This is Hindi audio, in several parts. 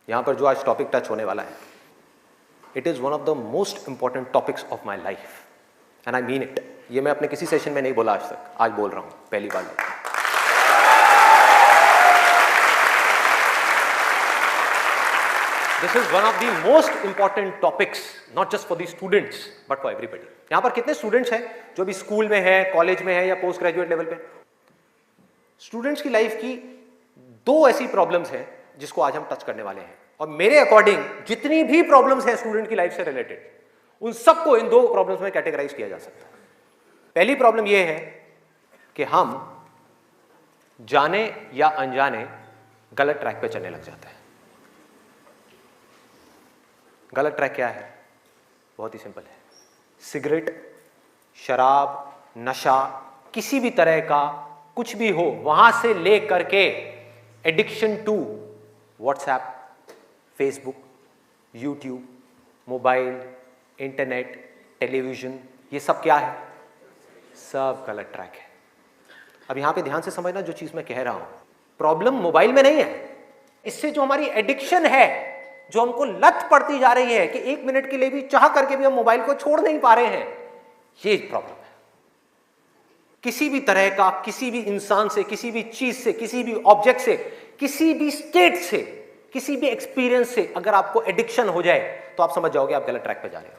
यहाँ पर जो आज टॉपिक टच होने वाला है, it is one of the most important topics of my life and I mean it. ये मैं अपने किसी सेशन में नहीं बोला आज तक, आज बोल रहा हूँ पहली बार। This is one of the most important topics, not just for the students but for everybody. यहाँ पर कितने स्टूडेंट्स हैं जो भी स्कूल में है, कॉलेज में है या पोस्ट ग्रेजुएट लेवल पे? स्टूडेंट्स की लाइफ की दो ऐसी प्रॉब्लम्स हैं जिसको आज हम टच करने वाले हैं, और मेरे अकॉर्डिंग जितनी भी प्रॉब्लम्स हैं स्टूडेंट की लाइफ से रिलेटेड, उन सबको इन दो प्रॉब्लम्स में कैटेगराइज किया जा सकता है। पहली प्रॉब्लम यह है कि हम जाने या अनजाने गलत ट्रैक पे चलने लग जाते हैं। गलत ट्रैक क्या है? बहुत ही सिंपल है। सिगरेट, शराब, नशा, किसी भी तरह का कुछ भी हो, वहां से ले करके addiction to WhatsApp, Facebook, YouTube, mobile, internet, television, ये सब क्या है? सब गलत ट्रैक है। अब यहां पे ध्यान से समझना जो चीज मैं कह रहा हूं। प्रॉब्लम मोबाइल में नहीं है, इससे जो हमारी एडिक्शन है, जो हमको लत पड़ती जा रही है कि 1 मिनट के लिए भी चाह करके भी हम मोबाइल को छोड़ नहीं पा रहे हैं, ये प्रॉब्लम है। किसी भी तरह का, किसी भी इंसान से, किसी भी चीज से, किसी भी ऑब्जेक्ट से, किसी भी स्टेट से, किसी भी एक्सपीरियंस से अगर आपको एडिक्शन हो जाए तो आप समझ जाओगे आप गलत ट्रैक पे जा रहे हो।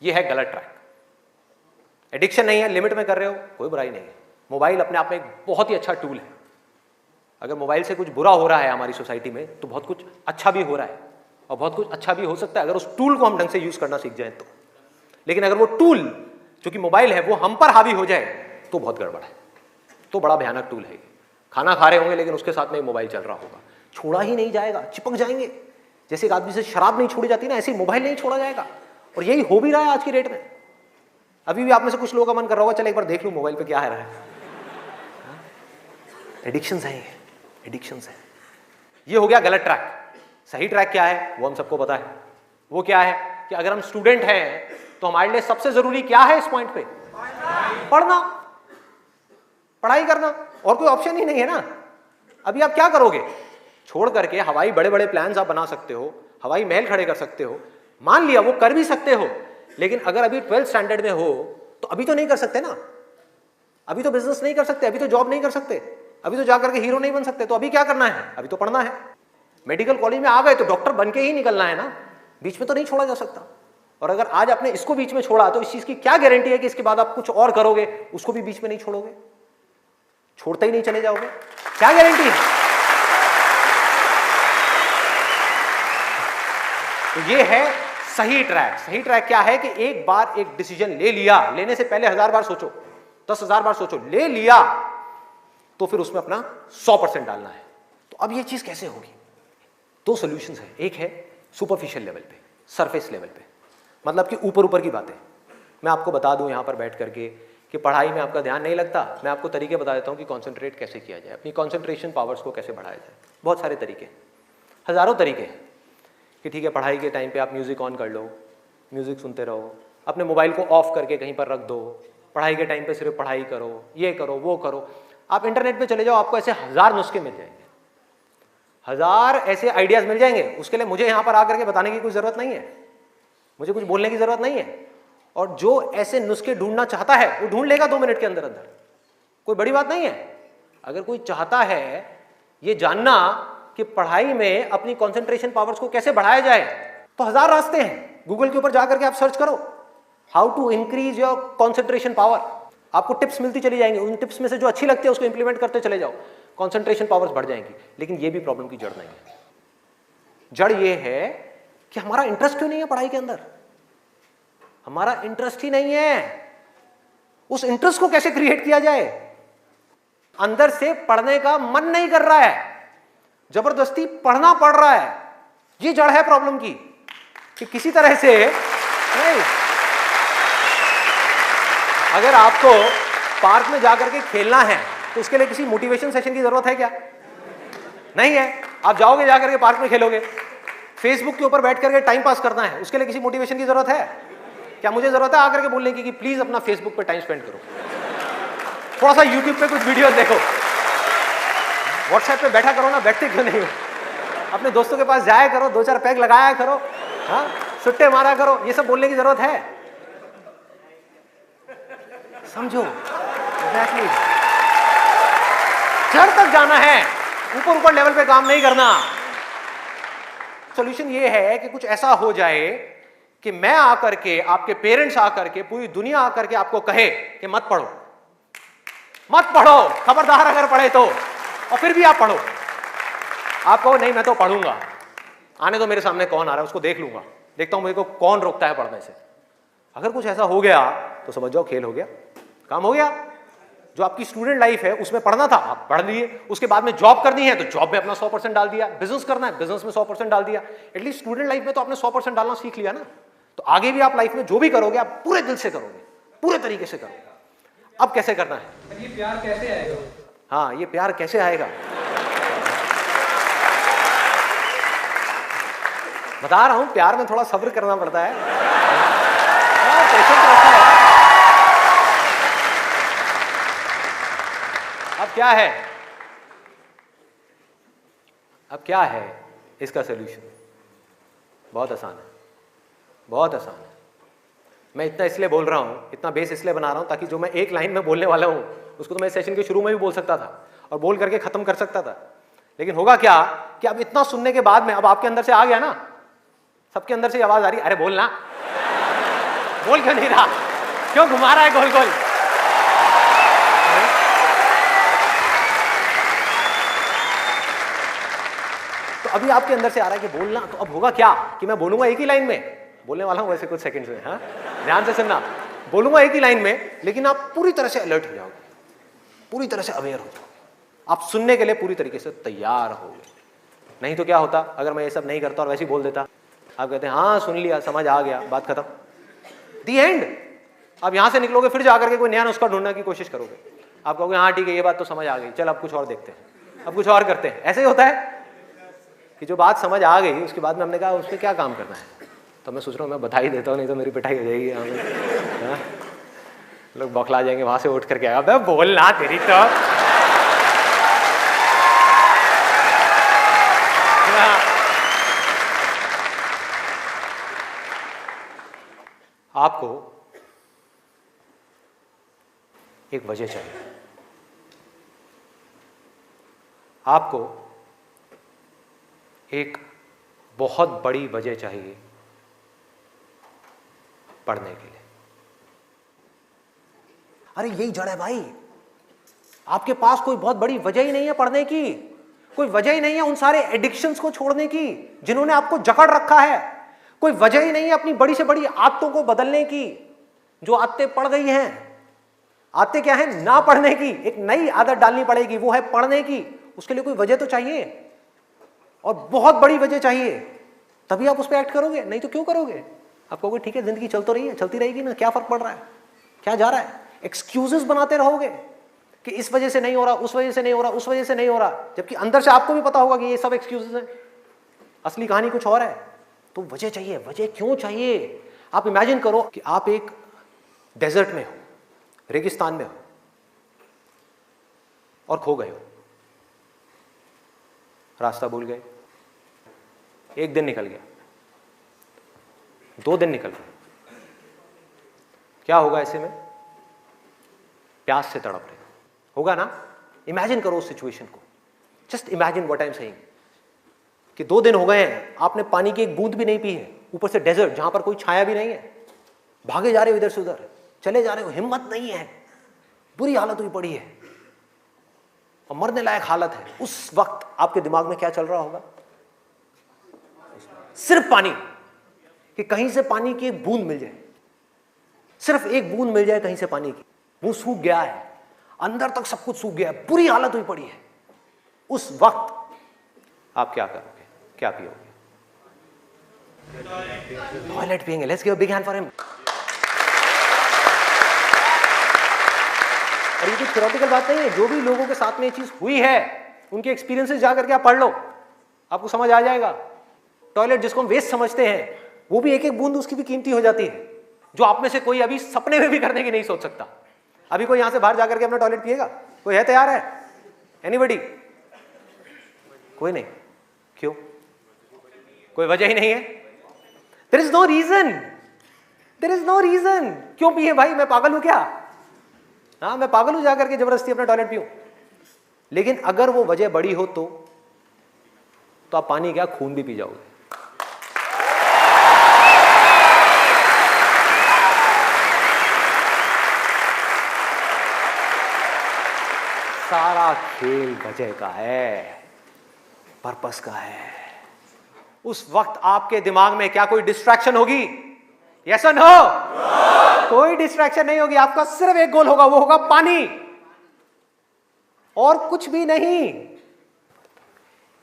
ये है गलत ट्रैक। एडिक्शन नहीं है, लिमिट में कर रहे हो, कोई बुराई नहीं है। मोबाइल अपने आप में एक बहुत ही अच्छा टूल है। अगर मोबाइल से कुछ बुरा हो रहा है हमारी सोसाइटी में, तो बहुत कुछ अच्छा भी हो रहा है, और बहुत कुछ अच्छा भी हो सकता है अगर उस टूल को हम ढंग से यूज करना सीख जाए तो। लेकिन अगर वो टूल जो कि मोबाइल है वो हम पर हावी हो जाए तो बहुत गड़बड़ है, तो बड़ा भयानक टूल है। खाना खा रहे होंगे लेकिन उसके साथ में मोबाइल चल रहा होगा, छोड़ा ही नहीं जाएगा, चिपक जाएंगे। जैसे एक आदमी से शराब नहीं छोड़ी जाती ना, ऐसे मोबाइल नहीं छोड़ा जाएगा। और यही हो भी रहा है आज की डेट में। अभी भी आप में से कुछ लोगों का मन कर रहा होगा, चल एक बार देख लूं मोबाइल पे क्या है रहा है। एडिक्शंस है, एडिक्शंस है। ये हो गया गलत ट्रैक। सही ट्रैक क्या है वो हम सबको पता है। वो क्या है कि अगर हम स्टूडेंट हैं तो हमारे लिए सबसे जरूरी क्या है इस पॉइंट पे? पढ़ना, पढ़ाई करना, और कोई ऑप्शन ही नहीं है ना। अभी आप क्या करोगे? छोड़ करके हवाई बड़े बड़े प्लान्स आप बना सकते हो, हवाई महल खड़े कर सकते हो, मान लिया वो कर भी सकते हो, लेकिन अगर अभी 12th स्टैंडर्ड में हो तो अभी तो नहीं कर सकते ना। अभी तो बिजनेस नहीं कर सकते, अभी तो जॉब नहीं कर सकते, अभी तो जाकर के हीरो नहीं बन सकते। तो अभी क्या करना है? अभी तो पढ़ना है। मेडिकल कॉलेज में आ गए तो डॉक्टर बन के ही निकलना है ना, बीच में तो नहीं छोड़ा जा सकता। और अगर आज आपने इसको बीच में छोड़ा तो इस चीज की क्या गारंटी है कि इसके बाद आप कुछ और करोगे, उसको भी बीच में नहीं छोड़ोगे, छोड़ते ही नहीं चले जाओगे? क्या गारंटी है? तो ये है सही ट्रैक। सही ट्रैक क्या है कि एक बार एक डिसीजन ले लिया, लेने से पहले 1000 बार सोचो, 10,000 बार सोचो, ले लिया तो फिर उसमें अपना 100% डालना है। तो अब ये चीज कैसे होगी? दो सॉल्यूशंस है। एक है सुपरफिशियल लेवल पे, सरफेस लेवल पे, मतलब कि ऊपर ऊपर की बातें। मैं आपको बता दूं यहां पर बैठ करके कि पढ़ाई में आपका ध्यान नहीं लगता, मैं आपको तरीके बता देता हूं कि कॉन्सेंट्रेट कैसे किया जाए, अपनी कॉन्सेंट्रेशन पावर्स को कैसे बढ़ाया जाए। बहुत सारे तरीके, हजारों तरीके हैं कि ठीक है पढ़ाई के टाइम पे आप म्यूजिक ऑन कर लो, म्यूजिक सुनते रहो, अपने मोबाइल को ऑफ करके कहीं पर रख दो, पढ़ाई के टाइम पे सिर्फ पढ़ाई करो, ये करो वो करो। आप इंटरनेट पे चले जाओ, आपको ऐसे 1000 नुस्खे मिल जाएंगे, 1000 ऐसे आइडियाज मिल जाएंगे। उसके लिए मुझे यहां पर आकर के बताने की कोई जरूरत नहीं है, मुझे कुछ बोलने की जरूरत नहीं है। और जो ऐसे नुस्खे ढूंढना चाहता है वो ढूंढ लेगा 2 मिनट के अंदर अंदर, कोई बड़ी बात नहीं है। अगर कोई चाहता है ये जानना कि पढ़ाई में अपनी कंसंट्रेशन पावर्स को कैसे बढ़ाया जाए, तो 1000 रास्ते हैं। गूगल के ऊपर जाकर के आप सर्च करो how to increase your concentration power, आपको टिप्स मिलती चली जाएंगी। उन टिप्स में से जो अच्छी लगती है उसको इंप्लीमेंट करते चले जाओ, कंसंट्रेशन पावर्स बढ़ जाएंगी। लेकिन ये भी प्रॉब्लम की जड़ नहीं है। जड़ ये है कि हमारा इंटरेस्ट क्यों नहीं है पढ़ाई के अंदर? हमारा इंटरेस्ट ही नहीं है। उस इंटरेस्ट को कैसे क्रिएट किया जाए? अंदर से पढ़ने का मन नहीं कर रहा है, जबरदस्ती पढ़ना पड़ रहा है। ये जड़ है प्रॉब्लम की कि किसी तरह से नहीं। अगर आपको पार्क में जाकर के खेलना है तो उसके लिए किसी मोटिवेशन सेशन की जरूरत है क्या? नहीं है। आप जाओगे जाकर के पार्क में खेलोगे। फेसबुक के ऊपर बैठ करके टाइम पास करना है, उसके लिए किसी मोटिवेशन की जरूरत है क्या? मुझे जरूरत है आकर के बोलने की कि प्लीज अपना फेसबुक पे टाइम स्पेंड करो, थोड़ा सा यूट्यूब पे कुछ वीडियो देखो, व्हाट्सएप पे बैठा करो ना, बैठते क्यों नहीं हो? अपने दोस्तों के पास जाया करो, 2-4 पैग लगाया करो, हाँ, सुट्टे मारा करो, ये सब बोलने की जरूरत है? समझो, एग्जैक्टली। जड़ तक जाना है, ऊपर ऊपर लेवल पे काम नहीं करना। सॉल्यूशन ये है कि कुछ ऐसा हो जाए कि मैं आकर के, आपके पेरेंट्स आकर के, पूरी दुनिया आकर के आपको कहे कि मत पढ़ो, मत पढ़ो, खबरदार अगर पढ़े तो, और फिर भी आप पढ़ो। आप कहो नहीं मैं तो पढ़ूंगा, आने तो मेरे सामने कौन आ रहा है उसको देख लूंगा, देखता हूं मेरे को कौन रोकता है पढ़ने से। अगर कुछ ऐसा हो गया तो समझ जाओ खेल हो गया, काम हो गया। जो आपकी स्टूडेंट लाइफ है उसमें पढ़ना था, आप पढ़ लिए, उसके बाद में जॉब करनी है तो जॉब में अपना 100% डाल दिया, बिजनेस करना है बिजनेस में 100% डाल दिया। एटलीस्ट स्टूडेंट लाइफ में तो आपने 100% डालना सीख लिया ना, तो आगे भी आप लाइफ में जो भी करोगे आप पूरे दिल से करोगे, पूरे तरीके से करोगे। अब कैसे करना है? ये प्यार कैसे आएगा? हाँ, ये प्यार कैसे आएगा? बता रहा हूं, प्यार में थोड़ा सब्र करना पड़ता है, पेशेंस रखना है। अब क्या है, अब क्या है इसका सलूशन? बहुत आसान है, बहुत आसान है। मैं इतना इसलिए बोल रहा हूं, इतना बेस इसलिए बना रहा हूं ताकि जो मैं एक लाइन में बोलने वाला हूं उसको तो मैं सेशन के शुरू में भी बोल सकता था और बोल करके खत्म कर सकता था। लेकिन होगा क्या कि अब इतना सुनने के बाद में अब आपके अंदर से आ गया ना, सबके अंदर से आवाज आ रही, अरे बोलना, बोल क्यों नहीं रहा, क्यों घुमा रहा है गोल गोल? तो अभी आपके अंदर से आ रहा है कि बोलना, तो अब होगा क्या कि मैं बोलूंगा एक ही लाइन में, बोलने वाला हूं वैसे कुछ सेकंड्स में, हाँ ध्यान से सुनना, बोलूंगा एक ही लाइन में, लेकिन आप पूरी तरह से अलर्ट हो जाओगे, पूरी तरह से अवेयर हो जाओगे, आप सुनने के लिए पूरी तरीके से तैयार होगे। नहीं तो क्या होता अगर मैं ये सब नहीं करता और वैसे ही बोल देता, आप कहते हैं हाँ सुन लिया, समझ आ गया, बात खत्म, दी एंड। आप यहां से निकलोगे फिर जाकर के कोई नया नुस्खा ढूंढने की कोशिश करोगे, आप कहोगे हाँ ठीक है ये बात तो समझ आ गई, चल अब कुछ और देखते हैं, अब कुछ और करते हैं। ऐसे ही होता है कि जो बात समझ आ गई उसके बाद में हमने कहा उस पर क्या काम करना है, तो मैं सोच रहा हूँ मैं बधाई देता हूँ, नहीं तो मेरी पिटाई हो जाएगी यहाँ में, लोग बौखला जाएंगे, वहां से उठ करके आएगा बोलना तेरी तो। आपको एक वजह चाहिए, आपको एक बहुत बड़ी वजह चाहिए पढ़ने के लिए। अरे यही जड़ है भाई, आपके पास कोई बहुत बड़ी वजह ही नहीं है पढ़ने की, कोई वजह ही नहीं है उन सारे एडिक्शंस को छोड़ने की जिन्होंने आपको जकड़ रखा है, कोई वजह ही नहीं है अपनी बड़ी से बड़ी आदतों को बदलने की, जो आदतें पड़ गई हैं। आदतें क्या है? ना पढ़ने की, एक नई आदत डालनी पड़ेगी, वो है पढ़ने की। उसके लिए कोई वजह तो चाहिए, और बहुत बड़ी वजह चाहिए, तभी आप उस पर एक्ट करोगे, नहीं तो क्यों करोगे? आप कहोगे ठीक है जिंदगी चल तो रही है, चलती रहेगी ना, क्या फर्क पड़ रहा है, क्या जा रहा है? एक्सक्यूजेस बनाते रहोगे कि इस वजह से नहीं हो रहा, उस वजह से नहीं हो रहा, उस वजह से नहीं हो रहा, जबकि अंदर से आपको भी पता होगा कि ये सब एक्सक्यूजेस हैं, असली कहानी कुछ और है। तो वजह चाहिए। वजह क्यों चाहिए? आप इमेजिन करो कि आप एक डेजर्ट में हो, रेगिस्तान में हो और खो गए हो, रास्ता भूल गए, एक दिन निकल गया, 2 दिन निकल गए, क्या होगा ऐसे में? प्यास से तड़प रहे होगा ना? इमेजिन करो उस सिचुएशन को, just imagine what I am saying कि 2 दिन हो गए हैं, आपने पानी की एक बूंद भी नहीं पी है, ऊपर से डेजर्ट जहां पर कोई छाया भी नहीं है, भागे जा रहे हो इधर से उधर, चले जा रहे हो, हिम्मत नहीं है, बुरी हालत हुई पड़ी है और मरने लायक हालत है। उस वक्त आपके दिमाग में क्या चल रहा होगा? सिर्फ पानी, कि कहीं से पानी की एक बूंद मिल जाए, सिर्फ एक बूंद मिल जाए कहीं से पानी की। वो सूख गया है, अंदर तक सब कुछ सूख गया है, बुरी हालत हुई पड़ी है। उस वक्त आप क्या करोगे? क्या पियोगे? टॉयलेट पिएंगे। Let's give a big hand for him. और ये कोई थ्योरेटिकल बात नहीं है, जो भी लोगों के साथ में ये चीज हुई है उनके एक्सपीरियंसेस जाकर के आप पढ़ लो, आपको समझ आ जाएगा। टॉयलेट जिसको हम वेस्ट समझते हैं, वो भी एक एक बूंद उसकी भी कीमती हो जाती है, जो आप में से कोई अभी सपने में भी करने की नहीं सोच सकता। अभी कोई यहां से बाहर जाकर के अपना टॉयलेट पिएगा? कोई है तैयार है? एनीबॉडी? कोई नहीं। क्यों? कोई वजह ही नहीं है। There is no reason, there is no reason. क्यों पिए भाई, मैं पागल हूं क्या? हाँ, मैं पागल हूं जाकर के जबरदस्ती अपना टॉयलेट पीऊं? लेकिन अगर वो वजह बड़ी हो तो आप पानी क्या, खून भी पी जाओगे। सारा खेल वजह का है, पर्पस का है। उस वक्त आपके दिमाग में क्या कोई डिस्ट्रैक्शन होगी? यस और नो? कोई डिस्ट्रैक्शन नहीं होगी। आपका सिर्फ एक गोल होगा, वो होगा पानी, और कुछ भी नहीं।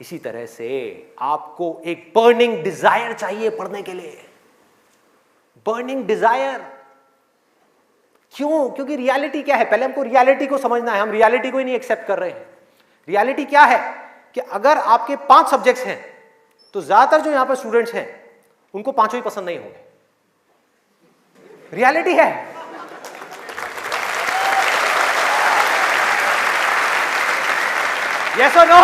इसी तरह से आपको एक बर्निंग डिजायर चाहिए पढ़ने के लिए, बर्निंग डिजायर। क्यों? क्योंकि रियलिटी क्या है, पहले हमको रियलिटी को समझना है। हम रियलिटी को ही नहीं एक्सेप्ट कर रहे हैं। रियलिटी क्या है कि अगर आपके 5 सब्जेक्ट्स हैं तो ज्यादातर जो यहां पर स्टूडेंट्स हैं उनको 5 ही पसंद नहीं होंगे। रियलिटी है। यस और नो?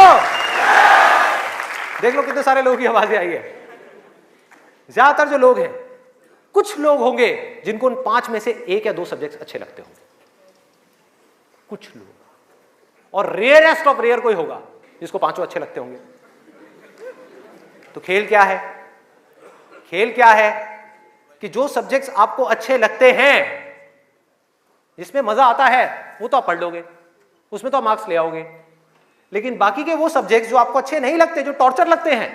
देख लो कितने सारे लोगों की आवाजें आई है। ज्यादातर जो लोग हैं, कुछ लोग होंगे जिनको उन 5 में से 1 या 2 सब्जेक्ट्स अच्छे लगते होंगे, कुछ लोग, और रेयरेस्ट ऑफ रेयर कोई होगा जिसको 5 अच्छे लगते होंगे। तो खेल क्या है? खेल क्या है कि जो सब्जेक्ट्स आपको अच्छे लगते हैं, जिसमें मजा आता है, वो तो आप पढ़ लोगे, उसमें तो आप मार्क्स ले आओगे। लेकिन बाकी के वो सब्जेक्ट्स जो आपको अच्छे नहीं लगते, जो टॉर्चर लगते हैं,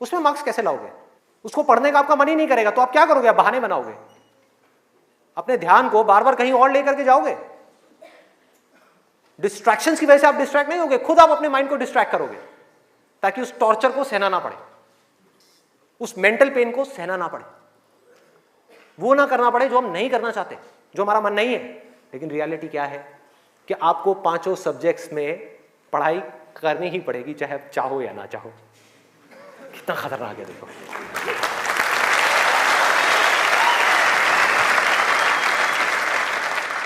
उसमें मार्क्स कैसे लाओगे? उसको पढ़ने का आपका मन ही नहीं करेगा, तो आप क्या करोगे? आप बहाने बनाओगे, अपने ध्यान को बार बार कहीं और लेकर के जाओगे। डिस्ट्रैक्शंस की वजह से आप डिस्ट्रैक्ट नहीं होगे, खुद आप अपने माइंड को डिस्ट्रैक्ट करोगे, ताकि उस टॉर्चर को सहना ना पड़े, उस मेंटल पेन को सहना ना पड़े, वो ना करना पड़े जो हम नहीं करना चाहते, जो हमारा मन नहीं है। लेकिन रियलिटी क्या है कि आपको 5 सब्जेक्ट्स में पढ़ाई करनी ही पड़ेगी, चाहे आप चाहो या ना चाहो। कितना खतरनाक है देखो।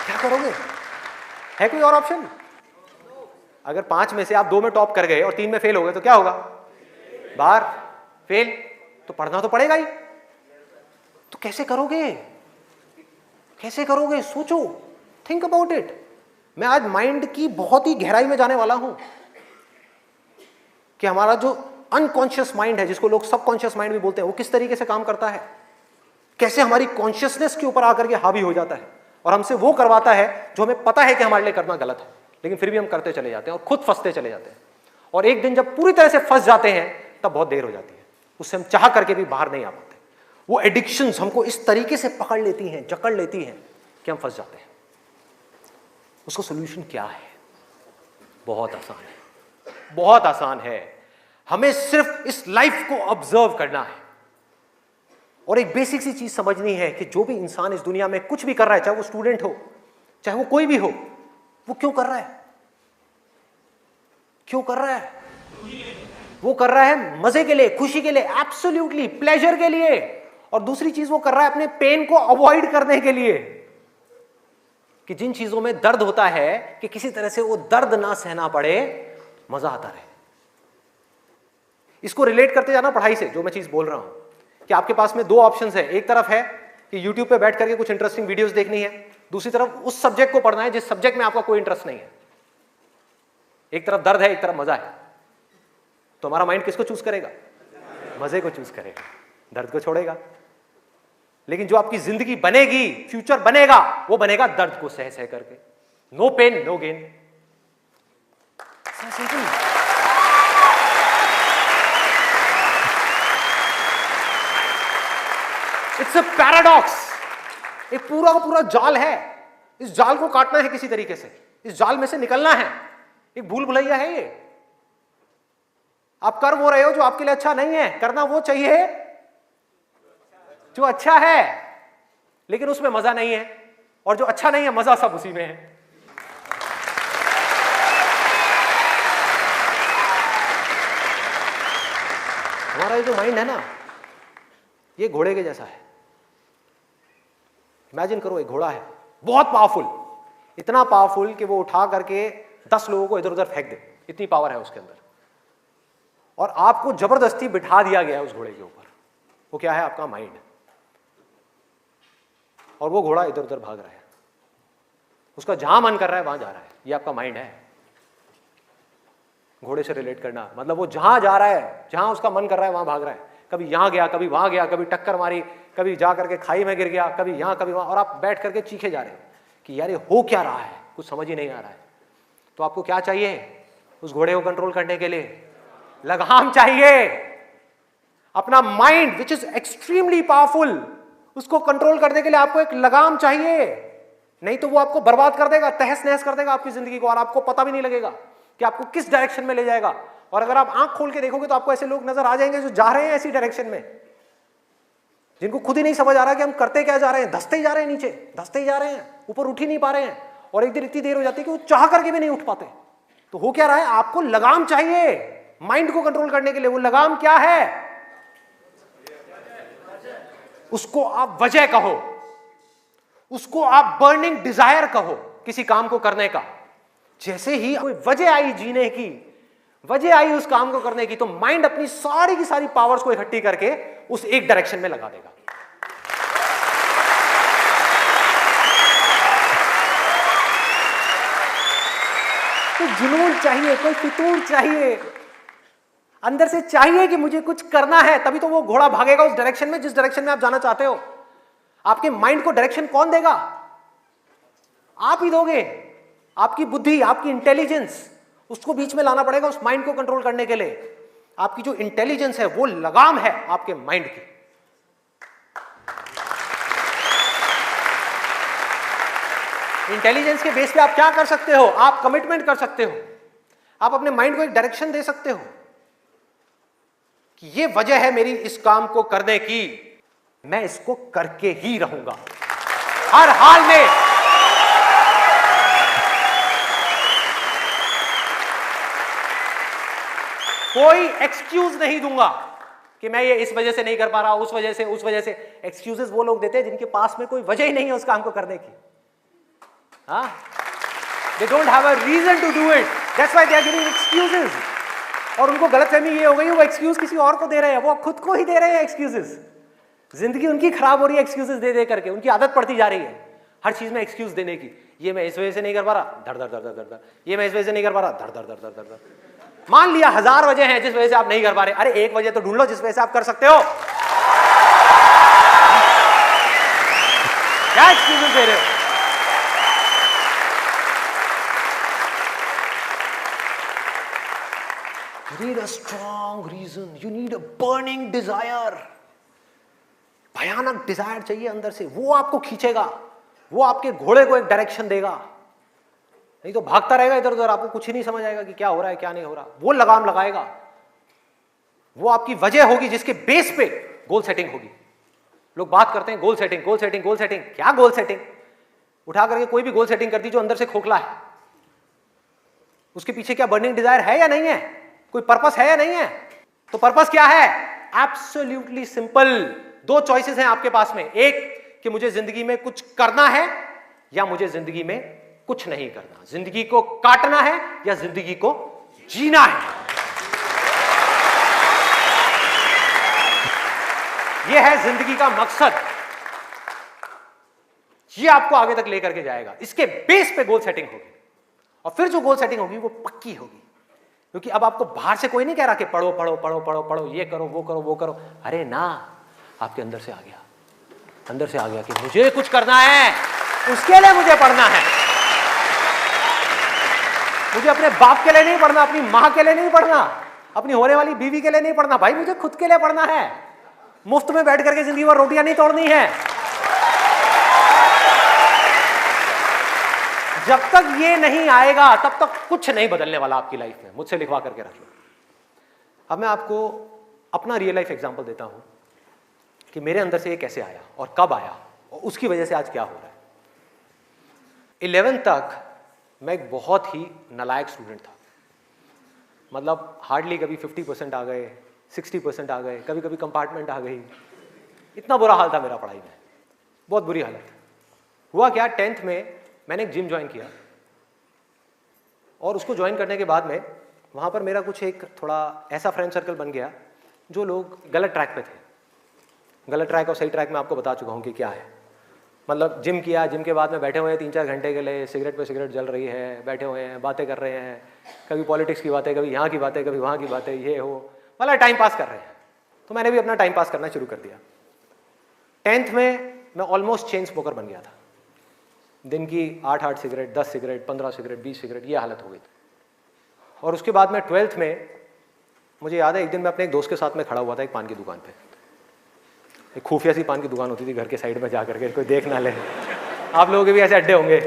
क्या करोगे? है कोई और ऑप्शन? अगर 5 में से आप 2 में टॉप कर गए और 3 में फेल हो गए तो क्या होगा? बाहर, फेल। तो पढ़ना तो पड़ेगा ही। तो कैसे करोगे? कैसे करोगे? सोचो, थिंक अबाउट इट। मैं आज माइंड की बहुत ही गहराई में जाने वाला हूं कि हमारा जो अनकॉन्शियस माइंड है, जिसको लोग सबकॉन्शियस माइंड भी बोलते हैं, वो किस तरीके से काम करता है, कैसे हमारी कॉन्शियसनेस के ऊपर आकर के हावी हो जाता है और हमसे वो करवाता है जो हमें पता है कि हमारे लिए करना गलत है, लेकिन फिर भी हम करते चले जाते हैं और खुद फंसते चले जाते हैं। और एक दिन जब पूरी तरह से फंस जाते हैं तब बहुत देर हो जाती है, उससे हम चाह करके भी बाहर नहीं आ पाते। वो एडिक्शंस हमको इस तरीके से पकड़ लेती हैं, जकड़ लेती हैं कि हम फंस जाते हैं। उसका सोल्यूशन क्या है? बहुत आसान है, बहुत आसान है। हमें सिर्फ इस लाइफ को ऑब्जर्व करना है और एक बेसिक सी चीज समझनी है कि जो भी इंसान इस दुनिया में कुछ भी कर रहा है, चाहे वो स्टूडेंट हो, चाहे वो कोई भी हो, वो क्यों कर रहा है? क्यों कर रहा है? वो कर रहा है मजे के लिए, खुशी के लिए, एब्सोल्युटली प्लेजर के लिए। और दूसरी चीज वो कर रहा है अपने पेन को अवॉइड करने के लिए, कि जिन चीजों में दर्द होता है कि किसी तरह से वो दर्द ना सहना पड़े, मजा आता रहे। इसको रिलेट करते जाना पढ़ाई से, जो मैं चीज बोल रहा हूं कि आपके पास में 2 ऑप्शंस है। एक तरफ है कि YouTube पे बैठ करके कुछ इंटरेस्टिंग वीडियोस देखनी है, दूसरी तरफ उस सब्जेक्ट को पढ़ना है जिस सब्जेक्ट में आपका कोई इंटरेस्ट नहीं है। एक तरफ दर्द है, एक तरफ मजा है, तो हमारा माइंड किसको चूज करेगा? मजे को चूज करेगा, दर्द को छोड़ेगा। लेकिन जो आपकी जिंदगी बनेगी, फ्यूचर बनेगा, वो बनेगा दर्द को सह सह करके। No pain no gain. It's a paradox. एक पूरा का पूरा जाल है, इस जाल को काटना है किसी तरीके से, इस जाल में से निकलना है। एक भूल भुलैया है ये। आप कर वो रहे हो जो आपके लिए अच्छा नहीं है, करना वो चाहिए जो अच्छा है, लेकिन उसमें मजा नहीं है, और जो अच्छा नहीं है मजा सब उसी में है। हमारा ये जो माइंड है ना, ये घोड़े के जैसा है। इमेजिन करो, एक घोड़ा है बहुत पावरफुल, इतना पावरफुल कि वो उठा करके 10 लोगों को इधर उधर फेंक दे, इतनी पावर है उसके अंदर। और आपको जबरदस्ती बिठा दिया गया है उस घोड़े के ऊपर। वो क्या है? आपका माइंड। और वो घोड़ा इधर उधर भाग रहा है, उसका जहां मन कर रहा है वहां जा रहा है। ये आपका माइंड है। घोड़े से रिलेट करना मतलब वो जहां जा रहा है, जहां उसका मन कर रहा है वहां भाग रहा है। कभी यहां गया, कभी वहां गया, कभी टक्कर मारी, कभी जा करके खाई में गिर गया, कभी यहां कभी वहां, और आप बैठ करके चीखे जा रहे हैं कि यार ये हो क्या रहा है, कुछ समझ ही नहीं आ रहा है। तो आपको क्या चाहिए उस घोड़े को कंट्रोल करने के लिए? लगाम चाहिए। अपना mind which is extremely powerful, उसको कंट्रोल करने के लिए आपको एक लगाम चाहिए। नहीं तो वो आपको बर्बाद कर देगा, तहस नहस कर देगा आपकी जिंदगी को, और आपको पता भी नहीं लगेगा कि आपको किस डायरेक्शन में ले जाएगा। और अगर आप आंख खोल के देखोगे तो आपको ऐसे लोग नजर आ जाएंगे जो जा रहे हैं ऐसी डायरेक्शन में, जिनको खुद ही नहीं समझ आ रहा कि हम करते क्या जा रहे हैं, धंसते ही जा रहे हैं, नीचे धंसते ही जा रहे हैं, ऊपर उठ ही नहीं पा रहे हैं। और एक दिन इतनी देर हो जाती है कि वो चाह करके भी नहीं उठ पाते। तो हो क्या रहा है? आपको लगाम चाहिए माइंड को कंट्रोल करने के लिए। वो लगाम क्या है? उसको आप वजह कहो, उसको आप बर्निंग डिजायर कहो किसी काम को करने का। जैसे ही कोई वजह आई जीने की, वजह आई उस काम को करने की, तो माइंड अपनी सारी की सारी पावर्स को इकट्ठी करके उस एक डायरेक्शन में लगा देगा। तो जुनून चाहिए, कोई फितूर चाहिए, अंदर से चाहिए कि मुझे कुछ करना है, तभी तो वो घोड़ा भागेगा उस डायरेक्शन में जिस डायरेक्शन में आप जाना चाहते हो। आपके माइंड को डायरेक्शन कौन देगा? आप ही दोगे। आपकी बुद्धि, आपकी इंटेलिजेंस, उसको बीच में लाना पड़ेगा उस माइंड को कंट्रोल करने के लिए। आपकी जो इंटेलिजेंस है वो लगाम है आपके माइंड की। इंटेलिजेंस के बेस पे आप क्या कर सकते हो? आप कमिटमेंट कर सकते हो, आप अपने माइंड को एक डायरेक्शन दे सकते हो कि ये वजह है मेरी इस काम को करने की, मैं इसको करके ही रहूंगा हर हाल में। कोई एक्सक्यूज नहीं दूंगा कि मैं ये इस वजह से नहीं कर पा रहा, उस वजह से। एक्सक्यूजेस वो लोग देते हैं जिनके पास में कोई वजह ही नहीं है उस काम को करने की। They don't have a reason to do it. That's why they are giving excuses. और उनको गलतफहमी ये हो गई, वो एक्सक्यूज किसी और को दे रहे हैं, वो खुद को ही दे रहे हैं एक्सक्यूजेस। जिंदगी उनकी खराब हो रही है एक्सक्यूजेस दे दे करके, उनकी आदत पड़ती जा रही है हर चीज में एक्सक्यूज देने की। ये मैं इस वजह से नहीं कर पा रहा, धड़ धड़ धड़ धड़ धड़, ये मैं इस वजह से नहीं कर पा रहा, धड़ धड़ धड़ धड़ धड़। मान लिया 1000 वजह हैं जिस वजह से आप नहीं कर पा रहे, अरे एक वजह तो ढूंढ लो जिस वजह से आप कर सकते हो। क्या एक्सक्यूजेस दे रहे हो? You need a strong reason. You need a burning desire. भयानक डिजायर चाहिए अंदर से, वो आपको खींचेगा, वो आपके घोड़े को एक डायरेक्शन देगा। नहीं तो भागता रहेगा इधर उधर, आपको कुछ ही नहीं समझ आएगा कि क्या हो रहा है क्या नहीं हो रहा। वो लगाम लगाएगा, वो आपकी वजह होगी जिसके बेस पे गोल सेटिंग होगी। लोग बात करते हैं goal setting, goal setting, goal setting. क्या गोल सेटिंग? उठा करके कोई भी गोल सेटिंग करती जो अंदर से खोखला है, उसके पीछे क्या बर्निंग डिजायर है या नहीं है? कोई पर्पस है या नहीं है? तो पर्पस क्या है? Absolutely simple. 2 चॉइसेस हैं आपके पास में, एक कि मुझे जिंदगी में कुछ करना है या मुझे जिंदगी में कुछ नहीं करना। जिंदगी को काटना है या जिंदगी को जीना है। यह है जिंदगी का मकसद। यह आपको आगे तक लेकर के जाएगा। इसके बेस पे गोल सेटिंग होगी, और फिर जो गोल सेटिंग होगी वो पक्की होगी। क्योंकि अब आपको बाहर से कोई नहीं कह रहा कि पढ़ो पढ़ो पढ़ो पढ़ो पढ़ो, ये करो वो करो वो करो। अरे ना, आपके अंदर से आ गया, अंदर से आ गया कि मुझे कुछ करना है, उसके लिए मुझे पढ़ना है। मुझे अपने बाप के लिए नहीं पढ़ना, अपनी मां के लिए नहीं पढ़ना, अपनी होने वाली बीवी के लिए नहीं पढ़ना, भाई मुझे खुद के लिए पढ़ना है। मुफ्त में बैठ करके जिंदगी भर रोटियां नहीं तोड़नी है। जब तक ये नहीं आएगा तब तक कुछ नहीं बदलने वाला आपकी लाइफ में। मुझसे लिखवा करके रख लो। अब मैं आपको अपना रियल लाइफ एग्जांपल देता हूं कि मेरे अंदर से ये कैसे आया और कब आया और उसकी वजह से आज क्या हो रहा है। 11th तक मैं एक बहुत ही नालायक स्टूडेंट था। मतलब हार्डली कभी 50% आ गए, 60% आ गए, कभी कभी कंपार्टमेंट आ गई। इतना बुरा हाल था मेरा पढ़ाई में, बहुत बुरी हालत। हुआ क्या, 10th में मैंने एक जिम ज्वाइन किया, और उसको ज्वाइन करने के बाद में वहाँ पर मेरा कुछ एक थोड़ा ऐसा फ्रेंड सर्कल बन गया जो लोग गलत ट्रैक पे थे। गलत ट्रैक और सही ट्रैक में आपको बता चुका हूँ कि क्या है। मतलब जिम किया, जिम के बाद में बैठे हुए हैं 3-4 घंटे के लिए, सिगरेट पे सिगरेट जल रही है, बैठे हुए हैं, बातें कर रहे हैं, कभी पॉलिटिक्स की बातें, कभी यहाँ की बातें, कभी वहाँ की बातें, ये हो, मतलब टाइम पास कर रहे हैं। तो मैंने भी अपना टाइम पास करना शुरू कर दिया। 10th में मैं ऑलमोस्ट चेन स्मोकर बन गया था। दिन की 8-8 सिगरेट, 10 सिगरेट, 15 सिगरेट, 20 सिगरेट, ये हालत हो गई थी। और उसके बाद में 12th में मुझे याद है एक दिन मैं अपने एक दोस्त के साथ में खड़ा हुआ था एक पान की दुकान पे। एक खुफिया सी पान की दुकान होती थी घर के साइड में जा करके, कोई देख ना ले। आप लोगों के भी ऐसे अड्डे होंगे।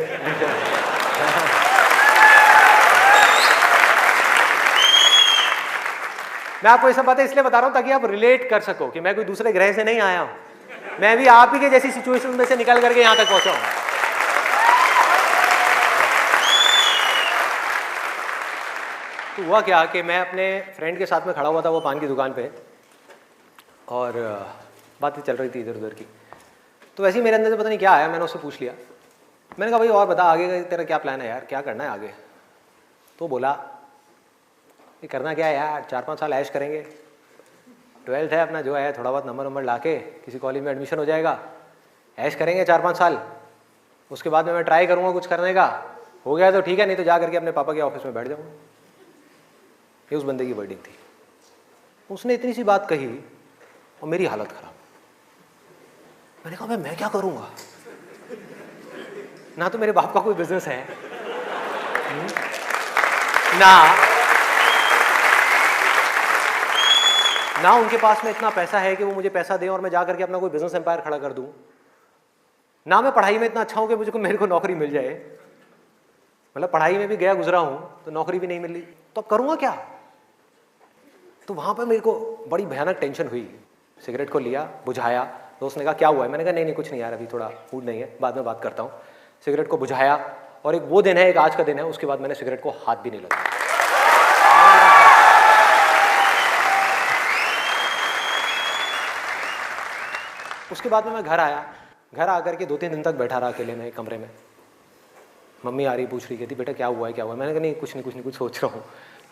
मैं आपको ये सब बातें इसलिए बता रहा हूं ताकि आप रिलेट कर सको कि मैं कोई दूसरे ग्रह से नहीं आया हूं, मैं भी आप ही के जैसी सिचुएशन में से निकल करके यहां तक पहुंचा हूं। तो हुआ क्या कि मैं अपने फ्रेंड के साथ में खड़ा हुआ था वो पान की दुकान पे, और बातें चल रही थी इधर उधर की। तो वैसे ही मेरे अंदर से पता नहीं क्या आया, मैंने उससे पूछ लिया। मैंने कहा भाई और बता आगे का तेरा क्या प्लान है यार, क्या करना है आगे? तो बोला ये करना क्या है यार, 4-5 साल ऐश करेंगे, 12th है अपना जो है, थोड़ा बहुत नंबर ला के किसी कॉलेज में एडमिशन हो जाएगा, ऐश करेंगे 4-5 साल, उसके बाद में मैं ट्राई करूँगा कुछ करने का, हो गया तो ठीक है, नहीं तो जा करके अपने पापा के ऑफिस में बैठ जाऊँगा। ये उस बंदे की वर्डिंग थी। उसने इतनी सी बात कही और मेरी हालत खराब। मैंने कहा भाई मैं क्या करूँगा, ना तो मेरे बाप का कोई बिजनेस है, ना उनके पास में इतना पैसा है कि वो मुझे पैसा दें और मैं जा करके अपना कोई बिजनेस एम्पायर खड़ा कर दूं, ना मैं पढ़ाई में इतना अच्छा हूं कि मुझे मेरे को नौकरी मिल जाए। मतलब पढ़ाई में भी गया गुजरा हूं तो नौकरी भी नहीं मिल रही, तो अब करूंगा क्या? तो वहां पर मेरे को बड़ी भयानक टेंशन हुई। सिगरेट को लिया, बुझाया। दोस्त ने कहा क्या हुआ है? मैंने कहा नहीं कुछ नहीं यार, अभी थोड़ा मूड नहीं है, बाद में बात करता हूँ। सिगरेट को बुझाया, और एक वो दिन है, एक आज का दिन है, उसके बाद मैंने सिगरेट को हाथ भी नहीं लगाया। उसके बाद में मैं घर आया। घर आकर के 2-3 दिन तक बैठा रहा अकेले में कमरे में। मम्मी आ रही, पूछ रही, कहती बेटा क्या हुआ है, क्या हुआ है? मैंने कहा नहीं कुछ नहीं, कुछ सोच रहा हूँ,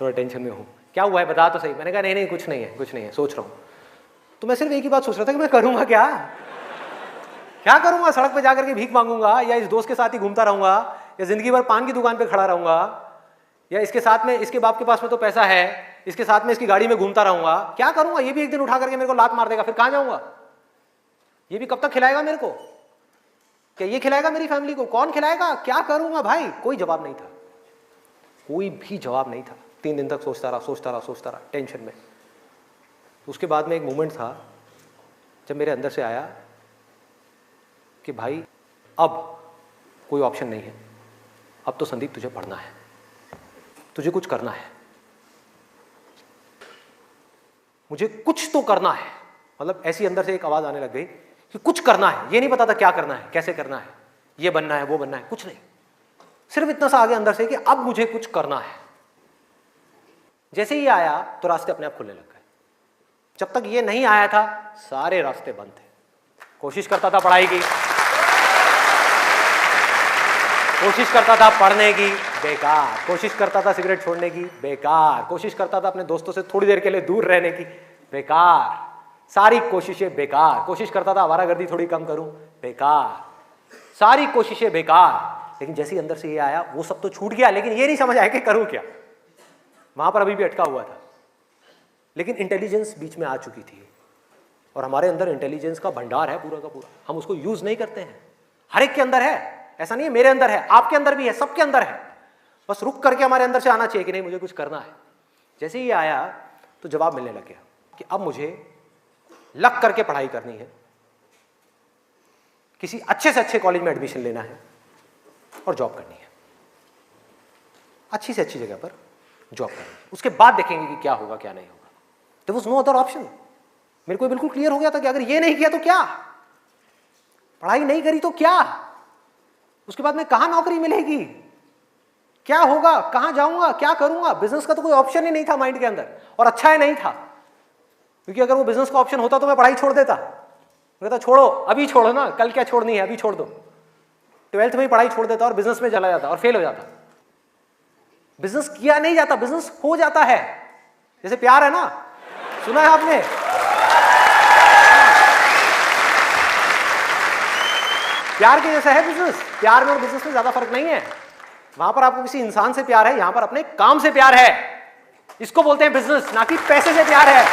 थोड़ा टेंशन में हूँ। क्या हुआ है बता तो सही। मैंने कहा नहीं कुछ नहीं है, सोच रहा हूँ। तो मैं सिर्फ एक ही बात सोच रहा था कि मैं करूँगा क्या करूँगा? सड़क पे जाकर के भीख मांगूंगा, या इस दोस्त के साथ ही घूमता रहूँगा, या जिंदगी भर पान की दुकान पे खड़ा रहूँगा, या इसके साथ में, इसके बाप के पास में तो पैसा है, इसके साथ में इसकी गाड़ी में घूमता रहूँगा? क्या करूँगा? ये भी एक दिन उठा करके मेरे को लात मार देगा, फिर कहाँ जाऊँगा? ये भी कब तक खिलाएगा मेरे को? क्या ये खिलाएगा मेरी फैमिली को? कौन खिलाएगा? क्या करूँगा भाई? कोई जवाब नहीं था, कोई भी जवाब नहीं था। 3 दिन तक सोचता रहा टेंशन में। उसके बाद में एक मोमेंट था जब मेरे अंदर से आया कि भाई अब कोई ऑप्शन नहीं है, अब तो संदीप तुझे पढ़ना है, तुझे कुछ करना है, मुझे कुछ तो करना है। मतलब ऐसी अंदर से एक आवाज आने लग गई कि कुछ करना है। ये नहीं पता था क्या करना है, कैसे करना है, ये बनना है, वो बनना है, कुछ नहीं, सिर्फ इतना सा आगे अंदर से कि अब मुझे कुछ करना है। जैसे ही आया तो रास्ते अपने आप खुलने लग गए। जब तक ये नहीं आया था सारे रास्ते बंद थे। कोशिश करता था पढ़ाई की, कोशिश करता था पढ़ने की, बेकार। कोशिश करता था सिगरेट छोड़ने की, बेकार। कोशिश करता था अपने दोस्तों से थोड़ी देर के लिए दूर रहने की, बेकार। सारी कोशिशें बेकार। कोशिश करता था आवारागर्दी थोड़ी कम करूं, बेकार। सारी कोशिशें बेकार। लेकिन जैसे ही अंदर से ये आया वो सब तो छूट गया, लेकिन ये नहीं समझ आया कि करूं क्या। वहां पर अभी भी अटका हुआ था, लेकिन इंटेलिजेंस बीच में आ चुकी थी। और हमारे अंदर इंटेलिजेंस का भंडार है पूरा का पूरा, हम उसको यूज नहीं करते हैं। हर एक के अंदर है, ऐसा नहीं है मेरे अंदर है, आपके अंदर भी है, सबके अंदर है। बस रुक करके हमारे अंदर से आना चाहिए कि नहीं मुझे कुछ करना है। जैसे ही आया तो जवाब मिलने लग गया कि अब मुझे लग करके पढ़ाई करनी है, किसी अच्छे से अच्छे कॉलेज में एडमिशन लेना है और जॉब करनी है, अच्छी से अच्छी जगह पर जॉब करनी है। उसके बाद देखेंगे कि क्या होगा क्या नहीं होगा। There was no other option. मेरे को बिल्कुल क्लियर हो गया था कि अगर ये नहीं किया तो क्या, पढ़ाई नहीं करी तो क्या, उसके बाद में कहां नौकरी मिलेगी, क्या होगा, कहां जाऊंगा, क्या करूंगा। बिजनेस का तो कोई ऑप्शन ही नहीं था माइंड के अंदर, और अच्छा है नहीं था, क्योंकि अगर वो बिजनेस का ऑप्शन होता तो मैं पढ़ाई छोड़ देता। मैं कहता छोड़ो, अभी छोड़ो ना, कल क्या छोड़नी है, अभी छोड़ दो। 12th में ही पढ़ाई छोड़ देता और बिजनेस में चला जाता और फेल हो जाता। बिजनेस किया नहीं जाता, बिजनेस हो जाता है। जैसे प्यार है ना, सुना है आपने? प्यार के जैसा है बिजनेस। प्यार में और बिजनेस में ज्यादा फर्क नहीं है। वहां पर आपको किसी इंसान से प्यार है, यहां पर अपने काम से प्यार है। इसको बोलते हैं बिजनेस, ना कि पैसे से प्यार है।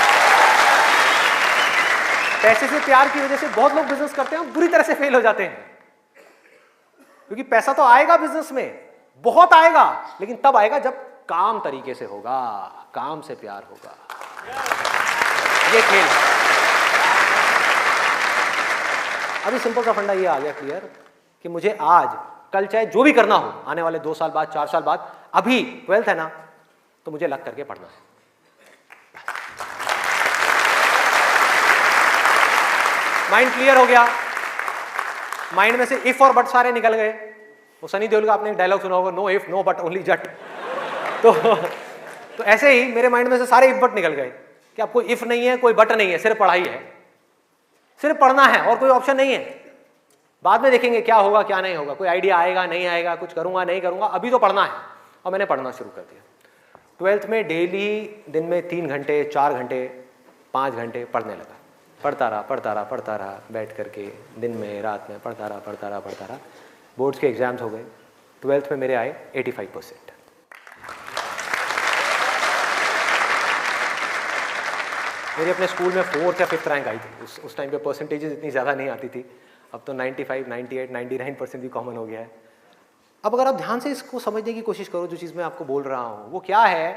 पैसे से प्यार की वजह से बहुत लोग बिजनेस करते हैं और बुरी तरह से फेल हो जाते हैं, क्योंकि पैसा तो आएगा बिजनेस में, बहुत आएगा, लेकिन तब आएगा जब काम तरीके से होगा, काम से प्यार होगा। ये खेल। अभी सिंपल सा फंडा ये आ गया क्लियर कि मुझे आज कल चाहे जो भी करना हो, आने वाले 2 साल बाद, 4 साल बाद, अभी 12th है ना, तो मुझे लग करके पढ़ना है। माइंड क्लियर हो गया। माइंड में से इफ और बट सारे निकल गए। वो सनी देओल का आपने एक डायलॉग सुना होगा, no if no but only Jatt. तो ऐसे ही मेरे माइंड में से सारे इफ बट निकल गए कि अब कोई इफ नहीं है, कोई बट नहीं है, सिर्फ पढ़ाई है, सिर्फ पढ़ना है और कोई ऑप्शन नहीं है। बाद में देखेंगे क्या होगा क्या नहीं होगा, कोई आइडिया आएगा नहीं आएगा, कुछ करूंगा नहीं करूंगा, अभी तो पढ़ना है। और मैंने पढ़ना शुरू कर दिया। 12th में डेली दिन में 3 घंटे 4 घंटे 5 घंटे पढ़ने लगा। पढ़ता रहा बैठ करके, दिन में रात में पढ़ता रहा। बोर्ड्स के एग्जाम्स हो गए। 12th में मेरे आए 85%। मेरे अपने स्कूल में 4th या 5th रैंक आई थी। उस टाइम पे परसेंटेजेस इतनी ज़्यादा नहीं आती थी। अब तो 95, 98, 99% भी कॉमन हो गया है। अब अगर आप ध्यान से इसको समझने की कोशिश करो, जो चीज़ मैं आपको बोल रहा हूँ वो क्या है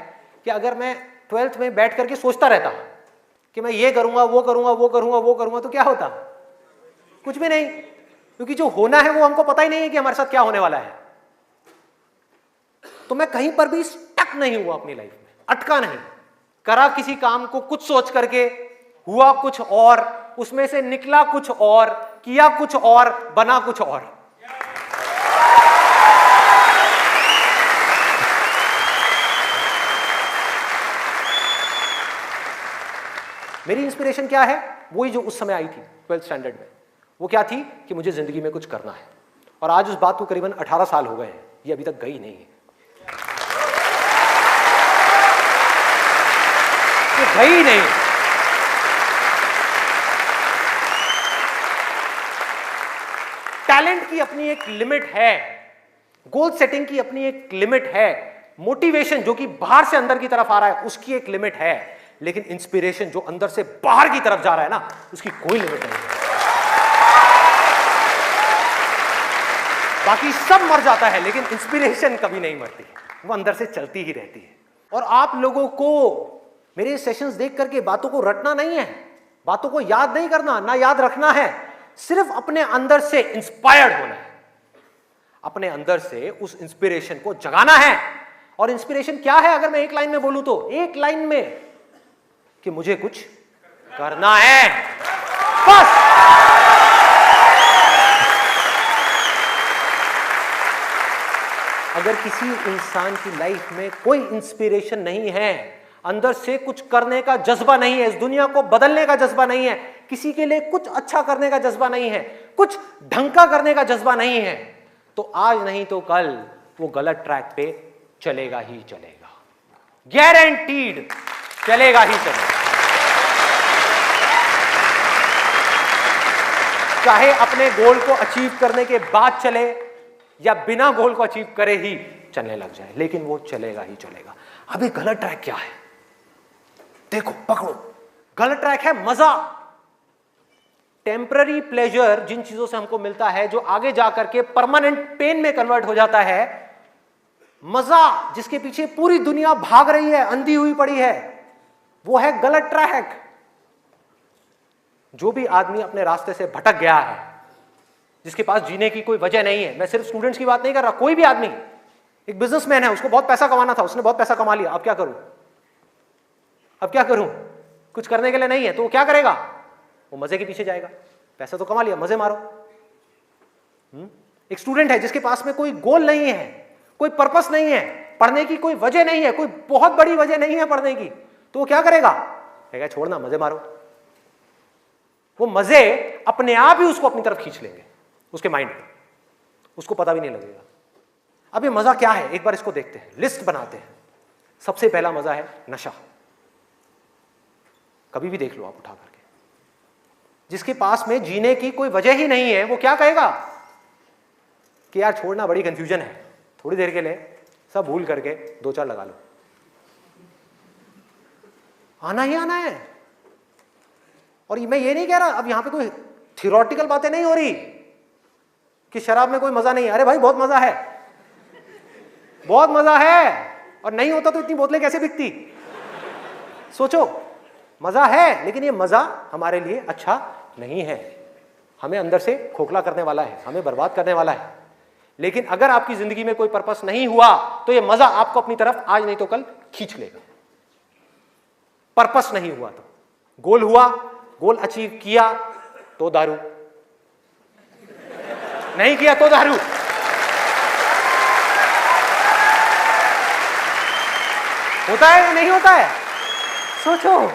कि अगर मैं 12th में बैठ करके सोचता रहता कि मैं ये करूँगा वो करूँगा, तो क्या होता? कुछ भी नहीं, क्योंकि जो होना है वो हमको पता ही नहीं है कि हमारे साथ क्या होने वाला है। तो मैं कहीं पर भी स्टक नहीं हुआ अपनी लाइफ में, अटका नहीं। करा किसी काम को कुछ सोच करके, हुआ कुछ और, उसमें से निकला कुछ और, किया कुछ और, बना कुछ और। मेरी इंस्पिरेशन क्या है? वही जो उस समय आई थी 12th स्टैंडर्ड में। वो क्या थी कि मुझे जिंदगी में कुछ करना है। और आज उस बात को करीबन 18 साल हो गए हैं, ये अभी तक गई नहीं है, ये गई नहीं। टैलेंट की अपनी एक लिमिट है, गोल सेटिंग की अपनी एक लिमिट है, मोटिवेशन जो कि बाहर से अंदर की तरफ आ रहा है उसकी एक लिमिट है, लेकिन इंस्पिरेशन जो अंदर से बाहर की तरफ जा रहा है ना, उसकी कोई लिमिट नहीं है। बाकी सब मर जाता है, लेकिन इंस्पिरेशन कभी नहीं मरती, वो अंदर से चलती ही रहती है। और आप लोगों को मेरे सेशंस देख करके बातों को रटना नहीं है, बातों को याद नहीं करना, ना याद रखना है, सिर्फ अपने अंदर से इंस्पायर्ड होना है, अपने अंदर से उस इंस्पिरेशन को जगाना है। और इंस्पिरेशन क्या है अगर मैं एक लाइन में बोलूं तो, एक लाइन में कि मुझे कुछ करना है, बस। अगर किसी इंसान की लाइफ में कोई इंस्पिरेशन नहीं है, अंदर से कुछ करने का जज्बा नहीं है, इस दुनिया को बदलने का जज्बा नहीं है, किसी के लिए कुछ अच्छा करने का जज्बा नहीं है, कुछ ढंग का करने का जज्बा नहीं है, तो आज नहीं तो कल वो गलत ट्रैक पे चलेगा ही चलेगा, गारंटीड चलेगा ही चलेगा। चाहे अपने गोल को अचीव करने के बाद चले या बिना गोल को अचीव करे ही चलने लग जाए, लेकिन वो चलेगा ही चलेगा। अभी गलत ट्रैक क्या है? देखो, पकड़ो। गलत ट्रैक है मजा, टेम्पररी प्लेजर, जिन चीजों से हमको मिलता है जो आगे जाकर के परमानेंट पेन में कन्वर्ट हो जाता है। मजा जिसके पीछे पूरी दुनिया भाग रही है, अंधी हुई पड़ी है, वो है गलत ट्रैक। जो भी आदमी अपने रास्ते से भटक गया है, जिसके पास जीने की कोई वजह नहीं है, मैं सिर्फ स्टूडेंट्स की बात नहीं कर रहा, कोई भी आदमी, एक बिजनेसमैन है, उसको बहुत पैसा कमाना था, उसने बहुत पैसा कमा लिया, अब क्या करूं, अब क्या करूं, कुछ करने के लिए नहीं है, तो वो क्या करेगा? वो मजे के पीछे जाएगा। पैसा तो कमा लिया, मजे मारो। एक स्टूडेंट है जिसके पास में कोई गोल नहीं है, कोई पर्पस नहीं है, पढ़ने की कोई वजह नहीं है, कोई बहुत बड़ी वजह नहीं है पढ़ने की, तो वो क्या करेगा? कहेगा छोड़ना, मजे मारो। वो मजे अपने आप ही उसको अपनी तरफ खींच लेंगे, उसके माइंड में, उसको पता भी नहीं लगेगा। अब ये मजा क्या है, एक बार इसको देखते हैं, लिस्ट बनाते हैं। सबसे पहला मजा है नशा। कभी भी देख लो आप उठा करके, जिसके पास में जीने की कोई वजह ही नहीं है, वो क्या कहेगा कि यार छोड़ना, बड़ी कंफ्यूजन है, थोड़ी देर के लिए सब भूल करके 2-4 लगा लो। आना ही आना है। और मैं ये नहीं कह रहा, अब यहां पे कोई थियोरेटिकल बातें नहीं हो रही कि शराब में कोई मजा नहीं है। अरे भाई बहुत मजा है, बहुत मजा है। और नहीं होता तो इतनी बोतलें कैसे बिकती? सोचो, मजा है, लेकिन ये मजा हमारे लिए अच्छा नहीं है, हमें अंदर से खोखला करने वाला है, हमें बर्बाद करने वाला है। लेकिन अगर आपकी जिंदगी में कोई पर्पस नहीं हुआ तो ये मजा आपको अपनी तरफ आज नहीं तो कल खींच लेगा। पर्पस नहीं हुआ तो, गोल हुआ, गोल अचीव किया तो दारू, नहीं किया तो दारू। होता है या नहीं होता है? सोचो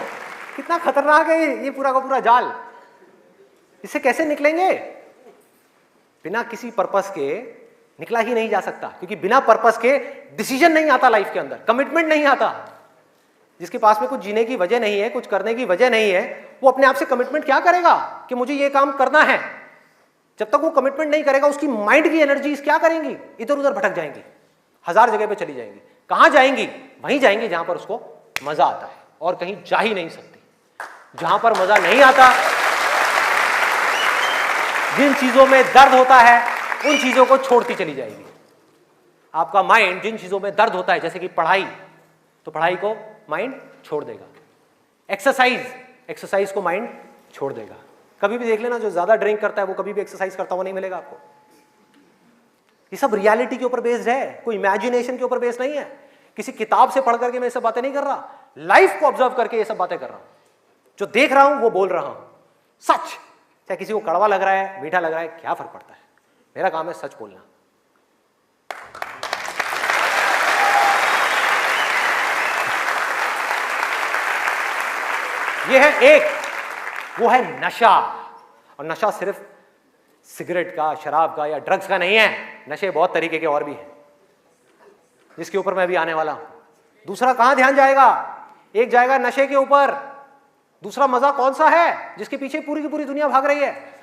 कितना खतरनाक है ये पूरा का पूरा जाल। इससे कैसे निकलेंगे? बिना किसी पर्पस के निकला ही नहीं जा सकता, क्योंकि बिना पर्पस के डिसीजन नहीं आता लाइफ के अंदर, कमिटमेंट नहीं आता। जिसके पास में कुछ जीने की वजह नहीं है, कुछ करने की वजह नहीं है, वो अपने आप से कमिटमेंट क्या करेगा कि मुझे ये काम करना है? जब तक वो कमिटमेंट नहीं करेगा, उसकी माइंड की एनर्जीज क्या करेंगी? इधर उधर भटक जाएंगी, 1000 जगह पे चली जाएंगी। कहां जाएंगी? वहीं जाएंगी जहां पर उसको मजा आता है, और कहीं जा ही नहीं सकती। जहां पर मजा नहीं आता, जिन चीजों में दर्द होता है, उन चीजों को छोड़ती चली जाएगी। आपका माइंड जिन चीजों में दर्द होता है, जैसे कि पढ़ाई, तो पढ़ाई को माइंड छोड़ देगा। एक्सरसाइज को माइंड छोड़ देगा। कभी भी देख लेना, जो ज्यादा ड्रिंक करता है वो कभी भी एक्सरसाइज करता हुआ नहीं मिलेगा आपको। ये सब रियलिटी के ऊपर बेस्ड है, कोई इमेजिनेशन के ऊपर बेस्ड नहीं है। किसी किताब से पढ़ करके मैं ये सब बातें नहीं कर रहा, लाइफ को ऑब्जर्व करके ये सब बातें कर रहा हूं। जो देख रहा हूं वो बोल रहा हूं, सच। चाहे किसी को कड़वा लग रहा है, मीठा लग रहा है, क्या फर्क पड़ता है? मेरा काम है सच बोलना। ये है एक, वो है नशा। और नशा सिर्फ सिगरेट का, शराब का या ड्रग्स का नहीं है। नशे बहुत तरीके के और भी हैं, जिसके ऊपर मैं अभी आने वाला हूं। दूसरा कहां ध्यान जाएगा? एक जाएगा नशे के ऊपर, दूसरा मजा कौन सा है जिसके पीछे पूरी की पूरी दुनिया भाग रही है?